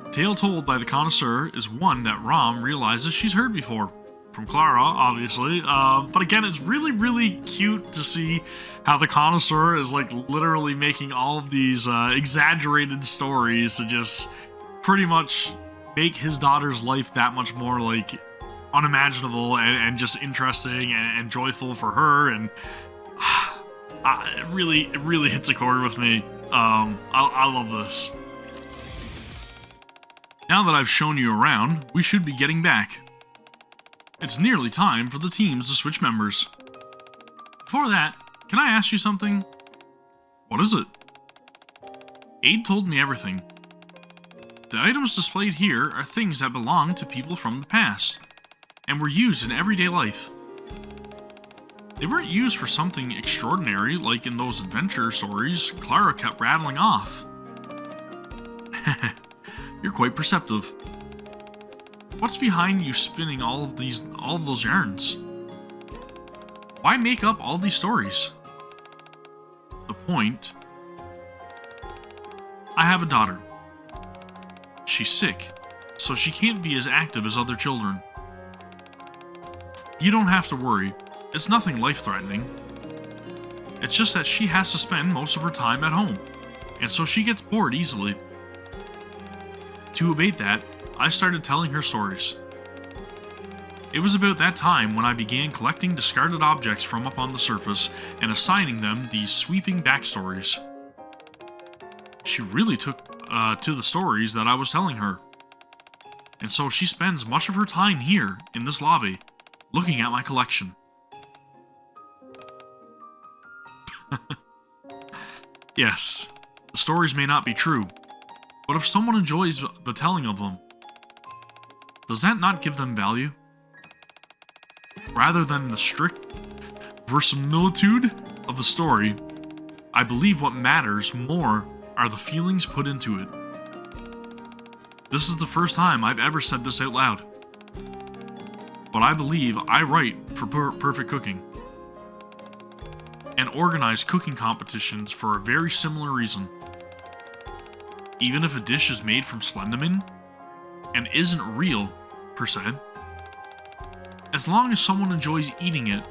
The tale told by the connoisseur is one that Rom realizes she's heard before. From Clara, obviously. But again, it's really, really cute to see how the connoisseur is like literally making all of these exaggerated stories to just pretty much make his daughter's life that much more like unimaginable and just interesting and joyful for her, and it really hits a chord with me. I love this. Now that I've shown you around, we should be getting back. It's nearly time for the teams to switch members. Before that, can I ask you something? What is it? Aid told me everything. The items displayed here are things that belong to people from the past, and were used in everyday life. They weren't used for something extraordinary like in those adventure stories Clara kept rattling off. You're quite perceptive. What's behind you spinning all of those yarns? Why make up all these stories? The point. I have a daughter. She's sick, so she can't be as active as other children. You don't have to worry. It's nothing life-threatening. It's just that she has to spend most of her time at home, and so she gets bored easily. To abate that, I started telling her stories. It was about that time when I began collecting discarded objects from up on the surface and assigning them these sweeping backstories. She really took to the stories that I was telling her, and so she spends much of her time here in this lobby, looking at my collection. Yes, the stories may not be true, but if someone enjoys the telling of them, does that not give them value? Rather than the strict verisimilitude of the story, I believe what matters more are the feelings put into it. This is the first time I've ever said this out loud, but I believe I write for Perfect Cooking and organize cooking competitions for a very similar reason. Even if a dish is made from Slenderman and isn't real, per se, as long as someone enjoys eating it,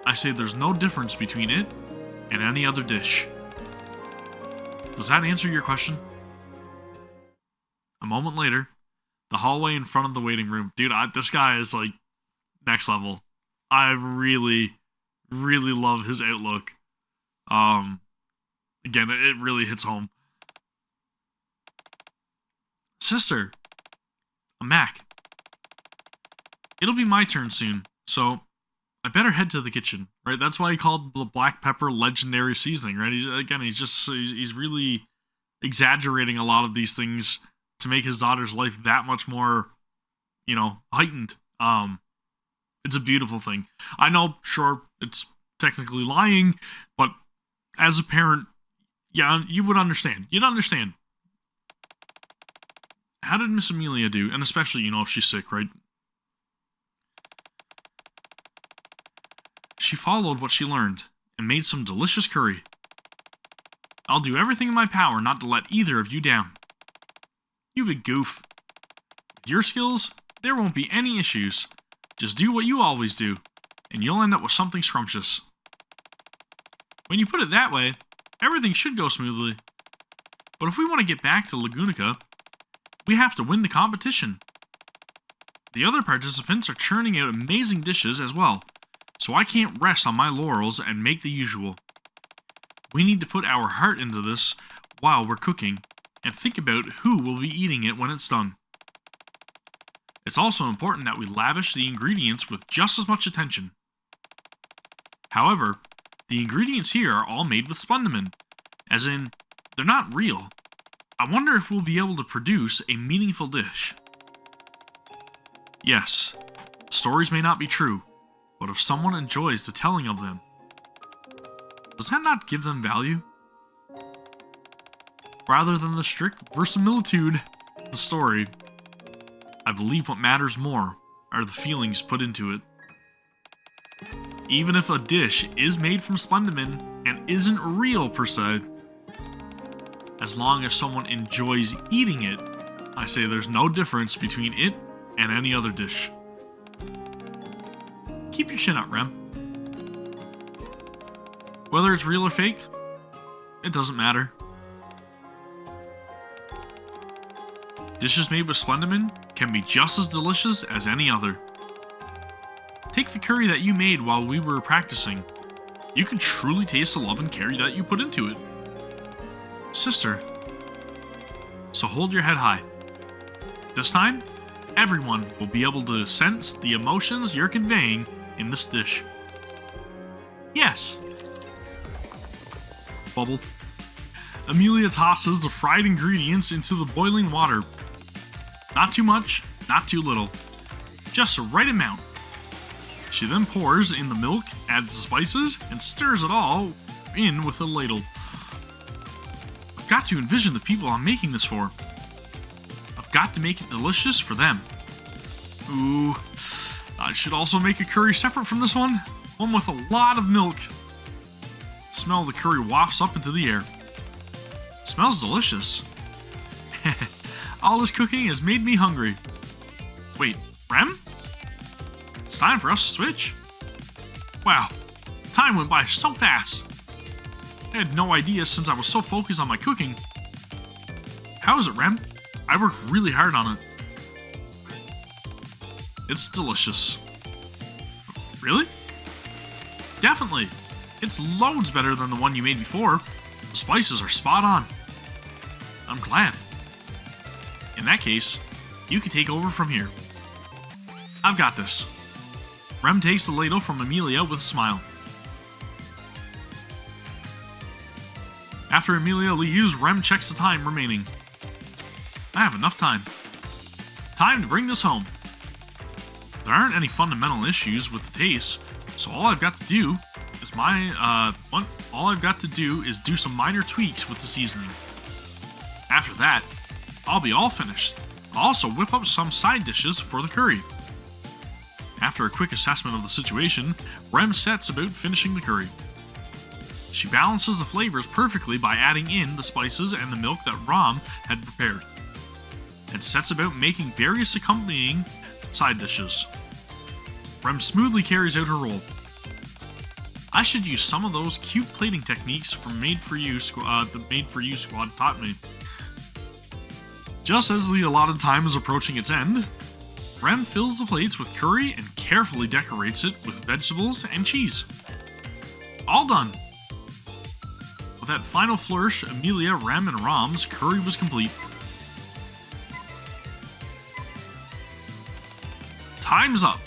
I say there's no difference between it and any other dish. Does that answer your question? A moment later, the hallway in front of the waiting room. Dude, this guy is like next level. I really love his outlook. Again, it really hits home. Sister, I'm Mac. It'll be my turn soon, so I better head to the kitchen, right? That's why he called the black pepper legendary seasoning, right? He's really exaggerating a lot of these things to make his daughter's life that much more, heightened. It's a beautiful thing. I know, sure, it's technically lying, but as a parent, yeah, you would understand. You'd understand. How did Miss Amelia do? And especially, if she's sick, right? She followed what she learned and made some delicious curry. I'll do everything in my power not to let either of you down. You big goof. With your skills, there won't be any issues. Just do what you always do, and you'll end up with something scrumptious. When you put it that way, everything should go smoothly. But if we want to get back to Lagunica, we have to win the competition. The other participants are churning out amazing dishes as well, so I can't rest on my laurels and make the usual. We need to put our heart into this while we're cooking, and think about who will be eating it when it's done. It's also important that we lavish the ingredients with just as much attention. However, the ingredients here are all made with Splendimin, as in, they're not real. I wonder if we'll be able to produce a meaningful dish. Yes, stories may not be true, but if someone enjoys the telling of them, does that not give them value? Rather than the strict verisimilitude of the story, I believe what matters more are the feelings put into it. Even if a dish is made from Splendimin and isn't real per se, as long as someone enjoys eating it, I say there's no difference between it and any other dish. Keep your chin up, Rem. Whether it's real or fake, it doesn't matter. Dishes made with Splendimin can be just as delicious as any other. Take the curry that you made while we were practicing. You can truly taste the love and care that you put into it. Sister. So hold your head high. This time, everyone will be able to sense the emotions you're conveying in this dish. Yes. Bubble. Amelia tosses the fried ingredients into the boiling water. Not too much, not too little. Just the right amount. She then pours in the milk, adds the spices, and stirs it all in with a ladle. I've got to envision the people I'm making this for. I've got to make it delicious for them. Ooh, I should also make a curry separate from this one. One with a lot of milk. The smell of the curry wafts up into the air. Smells delicious. All this cooking has made me hungry. Wait, Rem? It's time for us to switch. Wow, time went by so fast. I had no idea since I was so focused on my cooking. How is it, Rem? I worked really hard on it. It's delicious. Really? Definitely. It's loads better than the one you made before. The spices are spot on. I'm glad. In that case, you can take over from here. I've got this. Rem takes the ladle from Amelia with a smile. After Amelia leaves, Rem checks the time remaining. I have enough time. Time to bring this home. There aren't any fundamental issues with the taste, so all I've got to do is do some minor tweaks with the seasoning. After that, I'll be all finished. I'll also whip up some side dishes for the curry. After a quick assessment of the situation, Rem sets about finishing the curry. She balances the flavors perfectly by adding in the spices and the milk that Ram had prepared, and sets about making various accompanying side dishes. Rem smoothly carries out her role. I should use some of those cute plating techniques from the Made For You squad taught me. Just as the allotted time is approaching its end, Rem fills the plates with curry and carefully decorates it with vegetables and cheese. All done! With that final flourish, Amelia, Rem, and Ram's curry was complete. Time's up!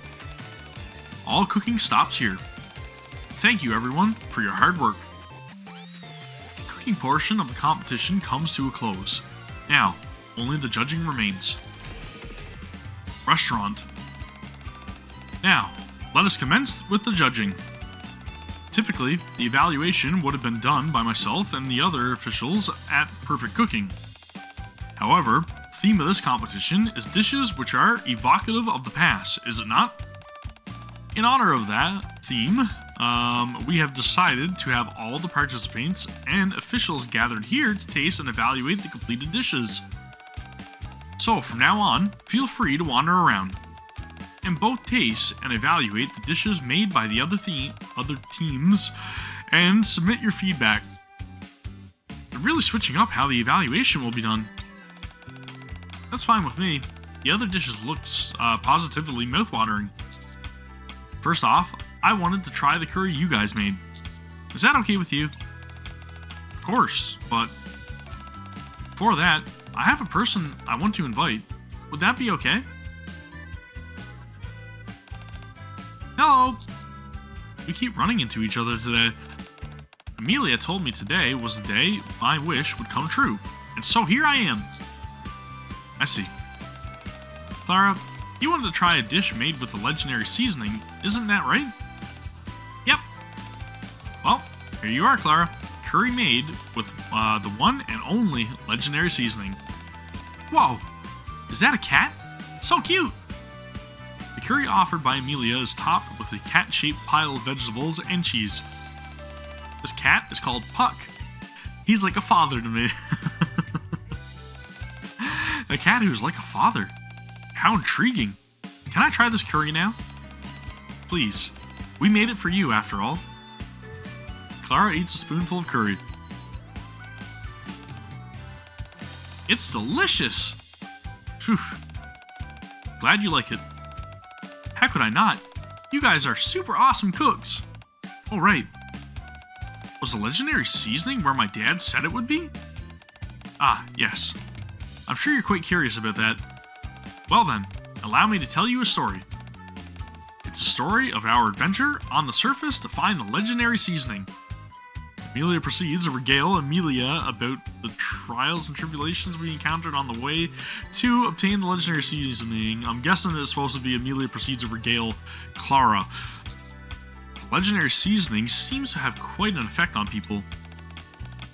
All cooking stops here. Thank you everyone for your hard work. The cooking portion of the competition comes to a close. Now, only the judging remains. Restaurant. Now, let us commence with the judging. Typically, the evaluation would have been done by myself and the other officials at Perfect Cooking. However, the theme of this competition is dishes which are evocative of the past, is it not? In honor of that theme, we have decided to have all the participants and officials gathered here to taste and evaluate the completed dishes. So from now on, feel free to wander around and both taste and evaluate the dishes made by the other teams and submit your feedback. They're really switching up how the evaluation will be done. That's fine with me. The other dishes looked positively mouthwatering. First off, I wanted to try the curry you guys made. Is that okay with you? Of course, but before that, I have a person I want to invite. Would that be okay? Hello! We keep running into each other today. Amelia told me today was the day my wish would come true, and so here I am. I see. Clara, you wanted to try a dish made with the legendary seasoning, isn't that right? Yep. Well, here you are, Clara. Curry made with the one and only legendary seasoning. Whoa! Is that a cat? So cute! The curry offered by Amelia is topped with a cat-shaped pile of vegetables and cheese. This cat is called Puck. He's like a father to me. A cat who's like a father. How intriguing. Can I try this curry now? Please. We made it for you, after all. Clara eats a spoonful of curry. It's delicious! Phew. Glad you like it. How could I not? You guys are super awesome cooks. Oh, right. Was the legendary seasoning where my dad said it would be? Ah, yes. I'm sure you're quite curious about that. Well then, allow me to tell you a story. It's a story of our adventure on the surface to find the legendary seasoning. Amelia proceeds to regale Amelia about the trials and tribulations we encountered on the way to obtain the legendary seasoning. I'm guessing it's supposed to be Amelia proceeds to regale Clara. The legendary seasoning seems to have quite an effect on people.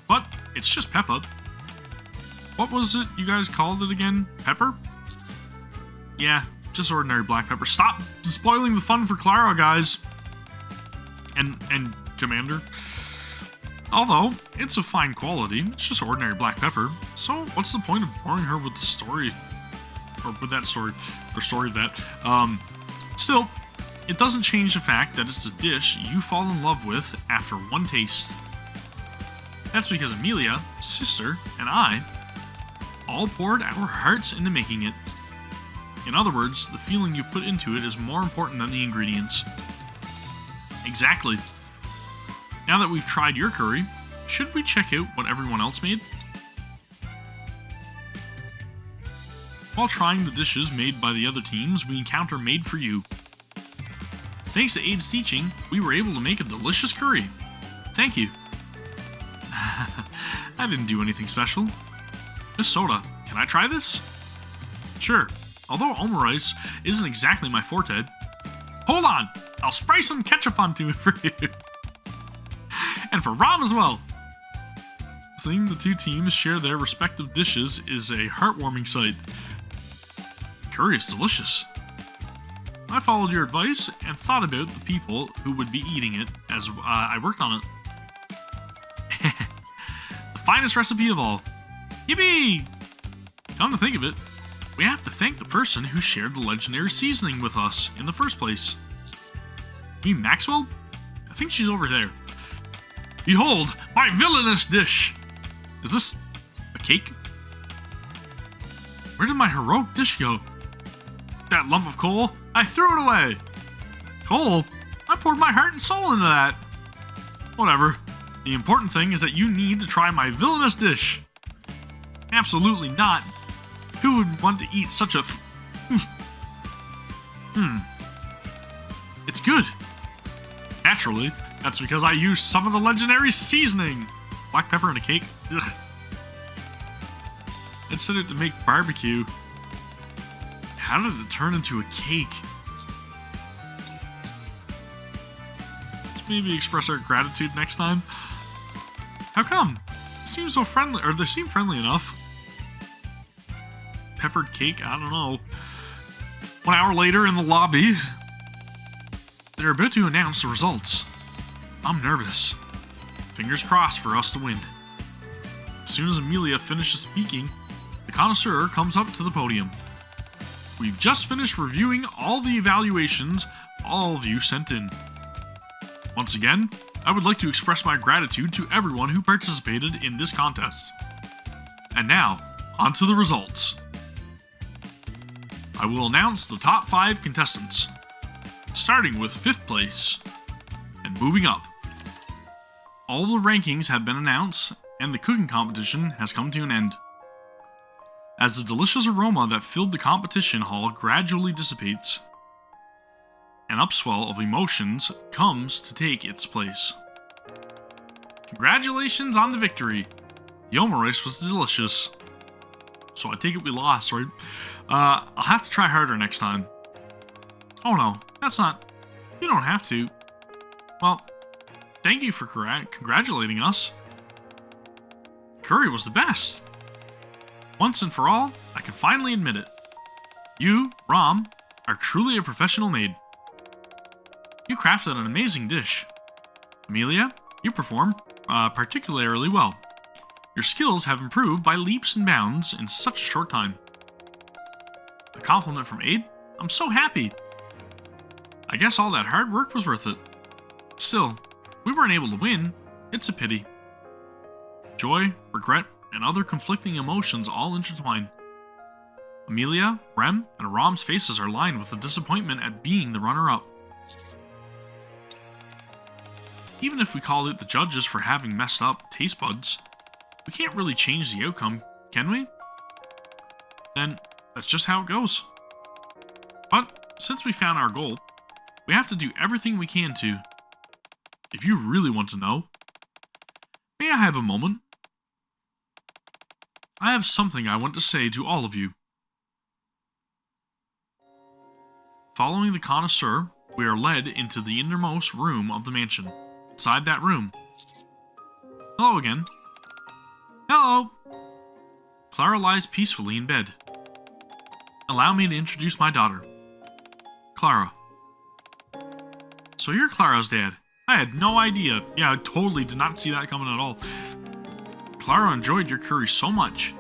But it's just pepper. What was it you guys called it again? Pepper? Yeah, just ordinary black pepper. Stop spoiling the fun for Clara, guys. And Commander. Although, it's of fine quality, it's just ordinary black pepper. So, what's the point of boring her with the story? Or with that story, or story of that. Still, it doesn't change the fact that it's a dish you fall in love with after one taste. That's because Amelia, sister, and I all poured our hearts into making it. In other words, the feeling you put into it is more important than the ingredients. Exactly. Now that we've tried your curry, should we check out what everyone else made? While trying the dishes made by the other teams, we encounter Made for You. Thanks to Aid's teaching, we were able to make a delicious curry. Thank you. I didn't do anything special. This soda, can I try this? Sure, although omurice isn't exactly my forte. Hold on, I'll spray some ketchup onto it for you. And for Rom as well. Seeing the two teams share their respective dishes is a heartwarming sight. Curry is delicious. I followed your advice and thought about the people who would be eating it as I worked on it. The finest recipe of all. Yippee! Come to think of it, we have to thank the person who shared the legendary seasoning with us in the first place. You mean Maxwell? I think she's over there. Behold, my villainous dish! Is this a cake? Where did my heroic dish go? That lump of coal, I threw it away! Coal? I poured my heart and soul into that! Whatever. The important thing is that you need to try my villainous dish. Absolutely not. Who would want to eat such a It's good. Naturally, that's because I used some of the legendary seasoning. Black pepper in a cake? Ugh. I'd set it to make barbecue. How did it turn into a cake? Let's maybe express our gratitude next time. How come? They seem so friendly, or they seem friendly enough. Peppered cake? I don't know. 1 hour later in the lobby, they're about to announce the results. I'm nervous. Fingers crossed for us to win. As soon as Amelia finishes speaking, the connoisseur comes up to the podium. We've just finished reviewing all the evaluations all of you sent in. Once again, I would like to express my gratitude to everyone who participated in this contest. And now, on to the results. I will announce the top 5 contestants, starting with 5th place, and moving up. All the rankings have been announced, and the cooking competition has come to an end. As the delicious aroma that filled the competition hall gradually dissipates, an upswell of emotions comes to take its place. Congratulations on the victory! The omurice was delicious. So I take it we lost, right? I'll have to try harder next time. Oh no, that's not... You don't have to. Well, thank you for congratulating us. Curry was the best. Once and for all, I can finally admit it. You, Rom, are truly a professional maid. You crafted an amazing dish. Amelia, you performed particularly well. Your skills have improved by leaps and bounds in such a short time. A compliment from Aid? I'm so happy. I guess all that hard work was worth it. Still, we weren't able to win. It's a pity. Joy, regret, and other conflicting emotions all intertwine. Amelia, Rem, and Rom's faces are lined with the disappointment at being the runner-up. Even if we call it the judges for having messed up taste buds, we can't really change the outcome, can we? Then, that's just how it goes. But, since we found our goal, we have to do everything we can to... If you really want to know, may I have a moment? I have something I want to say to all of you. Following the connoisseur, we are led into the innermost room of the mansion. Inside that room. Hello again. Hello! Clara lies peacefully in bed. Allow me to introduce my daughter. Clara. So you're Clara's dad. I had no idea. Yeah, I totally did not see that coming at all. Clara enjoyed your curry so much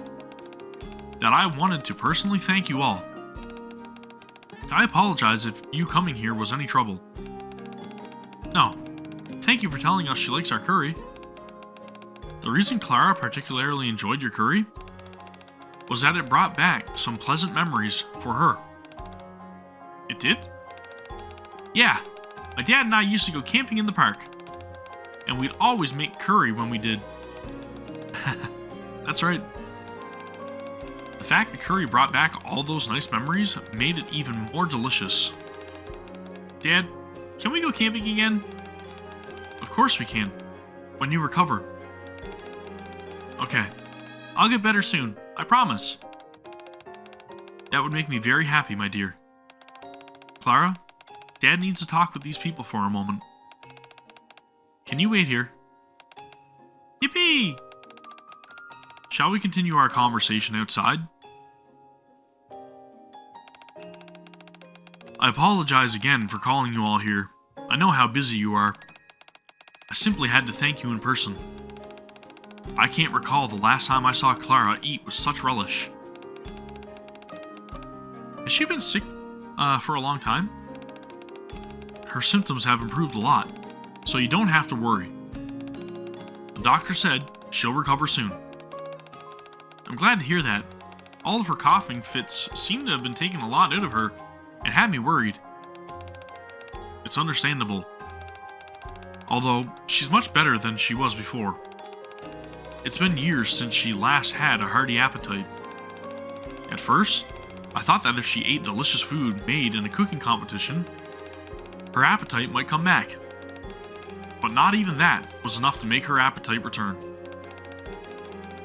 that I wanted to personally thank you all. I apologize if you coming here was any trouble. No. Thank you for telling us she likes our curry. The reason Clara particularly enjoyed your curry was that it brought back some pleasant memories for her. It did? Yeah, my dad and I used to go camping in the park, and we'd always make curry when we did. That's right. The fact that curry brought back all those nice memories made it even more delicious. Dad, can we go camping again? Of course we can, when you recover. Okay, I'll get better soon, I promise. That would make me very happy, my dear. Clara, Dad needs to talk with these people for a moment. Can you wait here? Yippee! Shall we continue our conversation outside? I apologize again for calling you all here. I know how busy you are. I simply had to thank you in person. I can't recall the last time I saw Clara eat with such relish. Has she been sick for a long time? Her symptoms have improved a lot, so you don't have to worry. The doctor said she'll recover soon. I'm glad to hear that. All of her coughing fits seem to have been taking a lot out of her and had me worried. It's understandable. Although, she's much better than she was before. It's been years since she last had a hearty appetite. At first, I thought that if she ate delicious food made in a cooking competition, her appetite might come back. But not even that was enough to make her appetite return.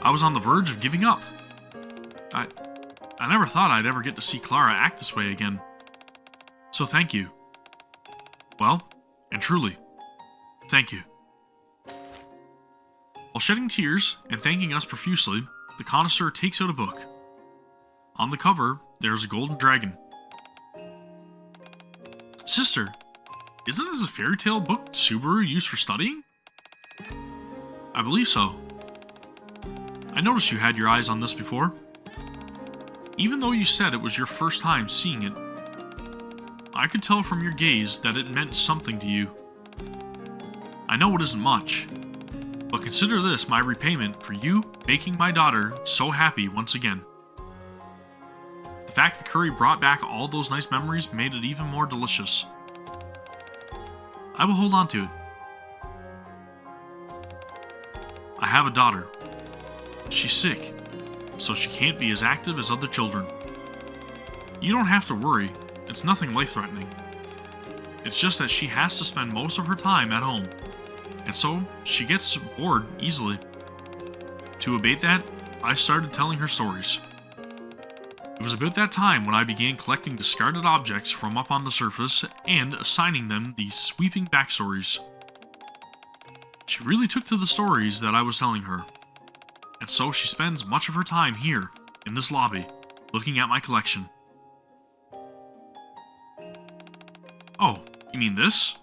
I was on the verge of giving up. I never thought I'd ever get to see Clara act this way again. So thank you. Well, and truly, thank you. While shedding tears and thanking us profusely, the connoisseur takes out a book. On the cover, there is a golden dragon. Sister, Isn't this a fairy tale book Subaru used for studying? I believe so. I noticed you had your eyes on this before. Even though you said it was your first time seeing it, I could tell from your gaze that it meant something to you. I know it isn't much, but consider this my repayment for you making my daughter so happy once again. The fact the curry brought back all those nice memories made it even more delicious. I will hold on to it. I have a daughter. She's sick, so she can't be as active as other children. You don't have to worry, it's nothing life-threatening. It's just that she has to spend most of her time at home, and so she gets bored easily. To abate that, I started telling her stories. It was about that time when I began collecting discarded objects from up on the surface and assigning them these sweeping backstories. She really took to the stories that I was telling her, and so she spends much of her time here, in this lobby, looking at my collection. Oh, you mean this?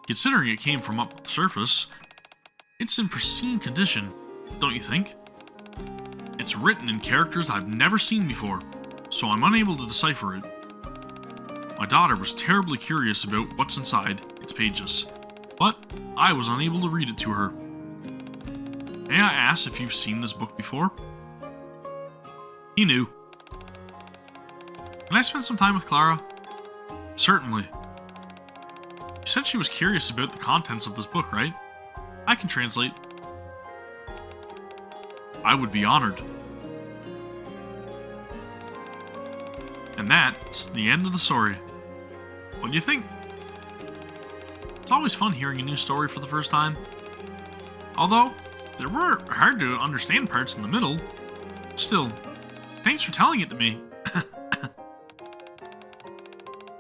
Considering it came from up the surface, it's in pristine condition, don't you think? It's written in characters I've never seen before, so I'm unable to decipher it. My daughter was terribly curious about what's inside its pages, but I was unable to read it to her. May I ask if you've seen this book before? He knew. Can I spend some time with Clara? Certainly. You said she was curious about the contents of this book, right? I can translate. I would be honored. And that's the end of the story. What do you think? It's always fun hearing a new story for the first time. Although, there were hard to understand parts in the middle. Still, thanks for telling it to me.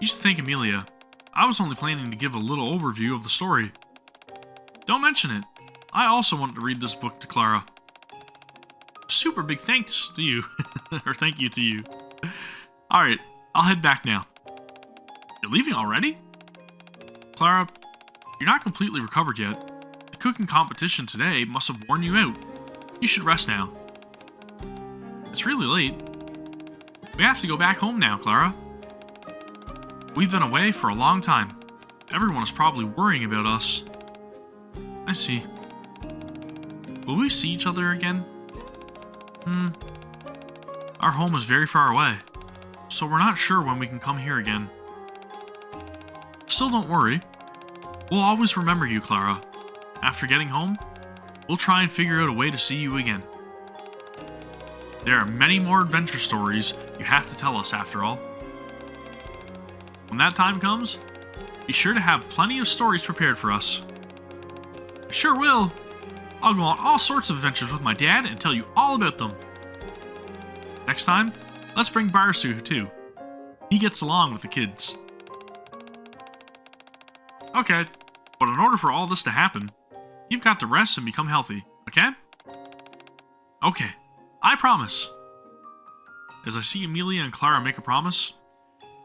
You should thank Amelia. I was only planning to give a little overview of the story. Don't mention it. I also wanted to read this book to Clara. Super big thanks to you. Or thank you to you. Alright, I'll head back now. You're leaving already? Clara, you're not completely recovered yet. The cooking competition today must have worn you out. You should rest now. It's really late. We have to go back home now, Clara. We've been away for a long time. Everyone is probably worrying about us. I see. Will we see each other again? Our home is very far away, so we're not sure when we can come here again. Still, don't worry. We'll always remember you, Clara. After getting home, we'll try and figure out a way to see you again. There are many more adventure stories you have to tell us, after all. When that time comes, be sure to have plenty of stories prepared for us. I sure will. I'll go on all sorts of adventures with my dad and tell you all about them. Next time, let's bring Barsu too. He gets along with the kids. Okay, but in order for all this to happen, you've got to rest and become healthy, okay? Okay, I promise. As I see Amelia and Clara make a promise,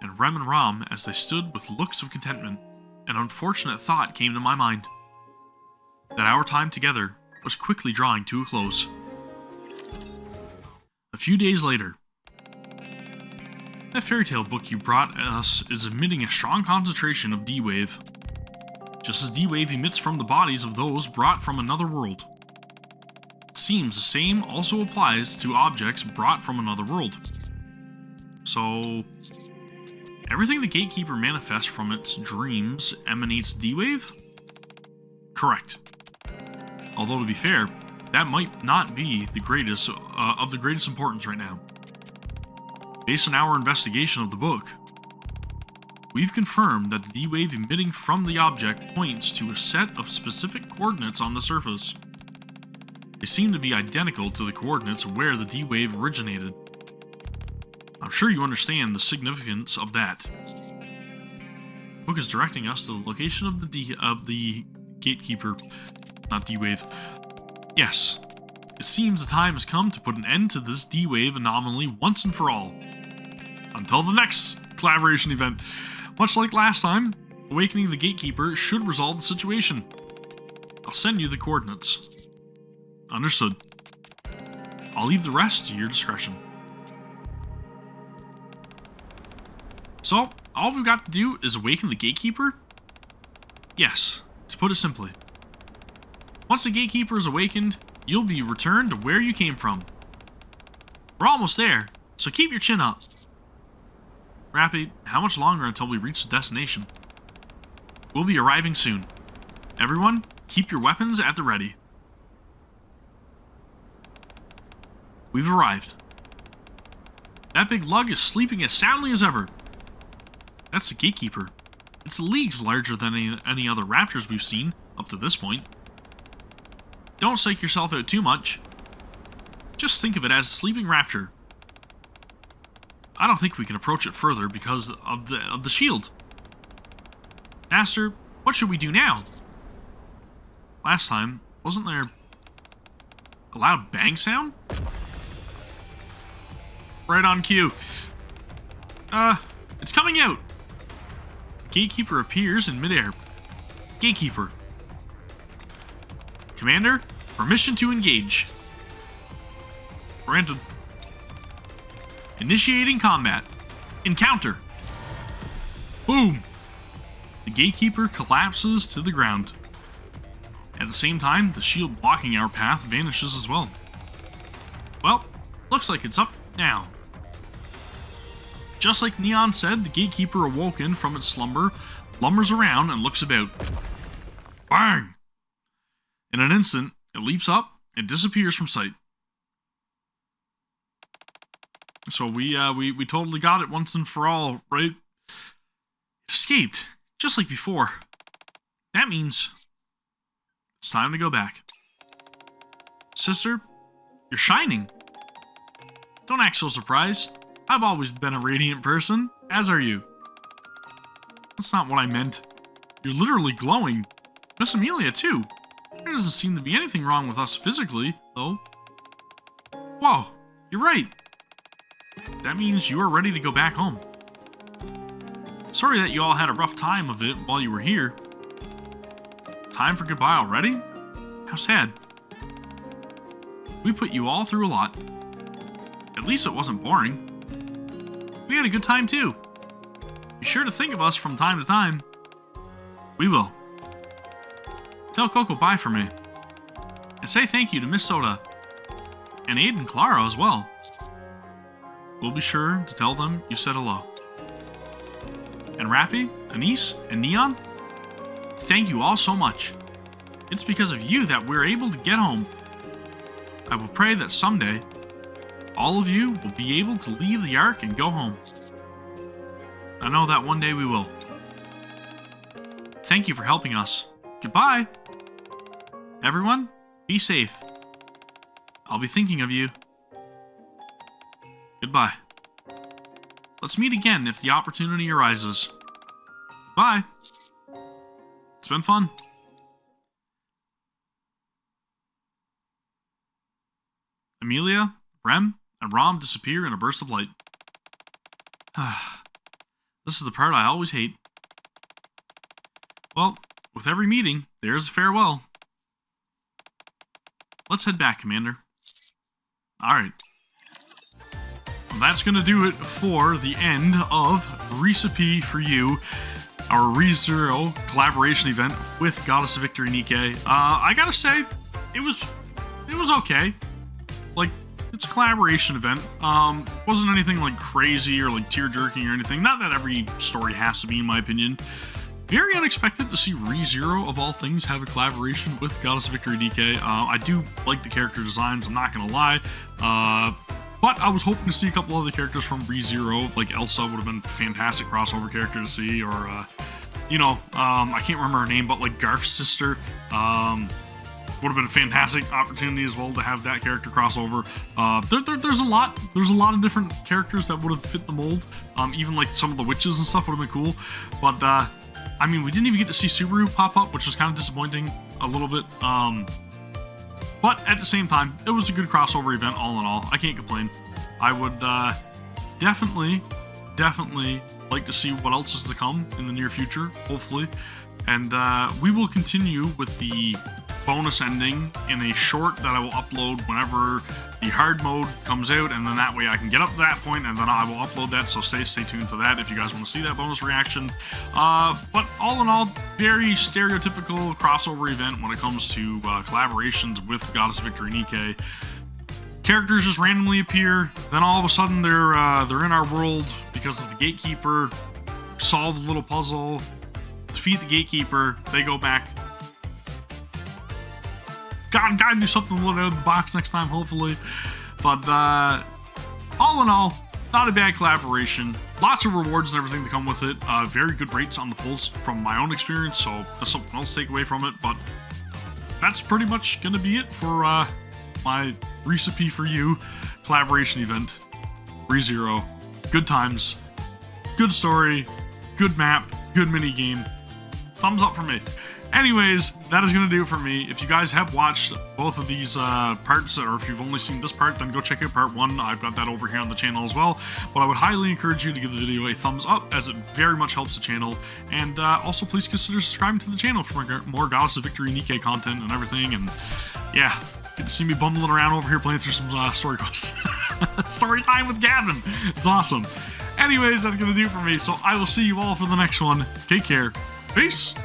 and Rem and Ram as they stood with looks of contentment, an unfortunate thought came to my mind. That our time together was quickly drawing to a close. A few days later. That fairy tale book you brought us is emitting a strong concentration of D-Wave. Just as D-Wave emits from the bodies of those brought from another world. It seems the same also applies to objects brought from another world. So, everything the Gatekeeper manifests from its dreams emanates D-Wave? Correct. Although to be fair, that might not be the greatest of the greatest importance right now. Based on our investigation of the book, we've confirmed that the D-Wave emitting from the object points to a set of specific coordinates on the surface. They seem to be identical to the coordinates where the D-Wave originated. I'm sure you understand the significance of that. The book is directing us to the location of the Gatekeeper, not D-Wave. Yes, it seems the time has come to put an end to this D-Wave anomaly once and for all. Until the next collaboration event. Much like last time, Awakening the gatekeeper should resolve the situation. I'll send you the coordinates. Understood. I'll leave the rest to your discretion. So, all we've got to do is awaken the gatekeeper? Yes, to put it simply. Once the gatekeeper is awakened, you'll be returned to where you came from. We're almost there, so keep your chin up. Rappy, how much longer until we reach the destination? We'll be arriving soon. Everyone, keep your weapons at the ready. We've arrived. That big lug is sleeping as soundly as ever. That's the gatekeeper. It's leagues larger than any other raptors we've seen up to this point. Don't psych yourself out too much. Just think of it as a sleeping raptor. I don't think we can approach it further because of the shield. Master, what should we do now? Last time, wasn't there a loud bang sound? Right on cue. It's coming out. Gatekeeper appears in midair. Gatekeeper. Commander, permission to engage. Granted. Initiating combat. Encounter. Boom. The gatekeeper collapses to the ground. At the same time, the shield blocking our path vanishes as well. Well, looks like it's up now. Just like Neon said, the gatekeeper awoken from its slumber, lumbers around and looks about. Bang! In an instant, it leaps up and disappears from sight. So we totally got it once and for all, right? It escaped, just like before. That means it's time to go back. Sister, you're shining. Don't act so surprised. I've always been a radiant person, as are you. That's not what I meant. You're literally glowing. Miss Amelia, too. There doesn't seem to be anything wrong with us physically, though. Whoa, you're right. That means you are ready to go back home. Sorry that you all had a rough time of it while you were here. Time for goodbye already? How sad. We put you all through a lot. At least it wasn't boring. We had a good time too. Be sure to think of us from time to time. We will. Tell Coco bye for me. And say thank you to Miss Soda. And Aid and Clara as well. We'll be sure to tell them you said hello. And Rappy, Anise, and Neon, thank you all so much. It's because of you that we're able to get home. I will pray that someday, all of you will be able to leave the Ark and go home. I know that one day we will. Thank you for helping us. Goodbye. Everyone, be safe. I'll be thinking of you. Goodbye. Let's meet again if the opportunity arises. Bye. It's been fun. Amelia, Rem, and Rom disappear in a burst of light. This is the part I always hate. Well, with every meeting, there's a farewell. Let's head back, Commander. Alright. That's gonna do it for the end of Recipe for You, our ReZero collaboration event with Goddess of Victory NIKKE. I gotta say, it was okay. Like, it's a collaboration event. Wasn't anything like crazy or like tear-jerking or anything. Not that every story has to be, in my opinion. Very unexpected to see ReZero, of all things, have a collaboration with Goddess of Victory NIKKE. I do like the character designs, I'm not gonna lie. But I was hoping to see a couple other characters from ReZero, like Elsa would have been a fantastic crossover character to see, or, I can't remember her name, but like Garf's sister, would have been a fantastic opportunity as well to have that character crossover. There's a lot of different characters that would have fit the mold. Even like some of the witches and stuff would have been cool. But I mean, we didn't even get to see Subaru pop up, which was kind of disappointing a little bit. But at the same time, it was a good crossover event all in all. I can't complain. I would definitely like like to see what else is to come in the near future, hopefully. And we will continue with the bonus ending in a short that I will upload whenever the hard mode comes out, and then that way I can get up to that point, and then I will upload that, so stay tuned to that if you guys want to see that bonus reaction. But all in all, very stereotypical crossover event when it comes to collaborations with Goddess of Victory NIKKE. Characters just randomly appear, then all of a sudden they're in our world because of the gatekeeper. Solve the little puzzle, defeat the gatekeeper, they go back. Gotta do something a little out of the box next time, hopefully. But all in all, not a bad collaboration. Lots of rewards and everything to come with it. Very good rates on the pulls from my own experience, so that's something else to take away from it. But that's pretty much gonna be it for my recipe for you collaboration event. ReZero. Good times. Good story. Good map. Good mini game. Thumbs up for me. Anyways, that is going to do it for me. If you guys have watched both of these parts, or if you've only seen this part, then go check out part 1. I've got that over here on the channel as well. But I would highly encourage you to give the video a thumbs up, as it very much helps the channel. And also, please consider subscribing to the channel for more Goddess of Victory NIKKE content and everything. And yeah, get to see me bumbling around over here playing through some story quests. Story time with Gavin. It's awesome. Anyways, that's going to do it for me. So I will see you all for the next one. Take care. Peace.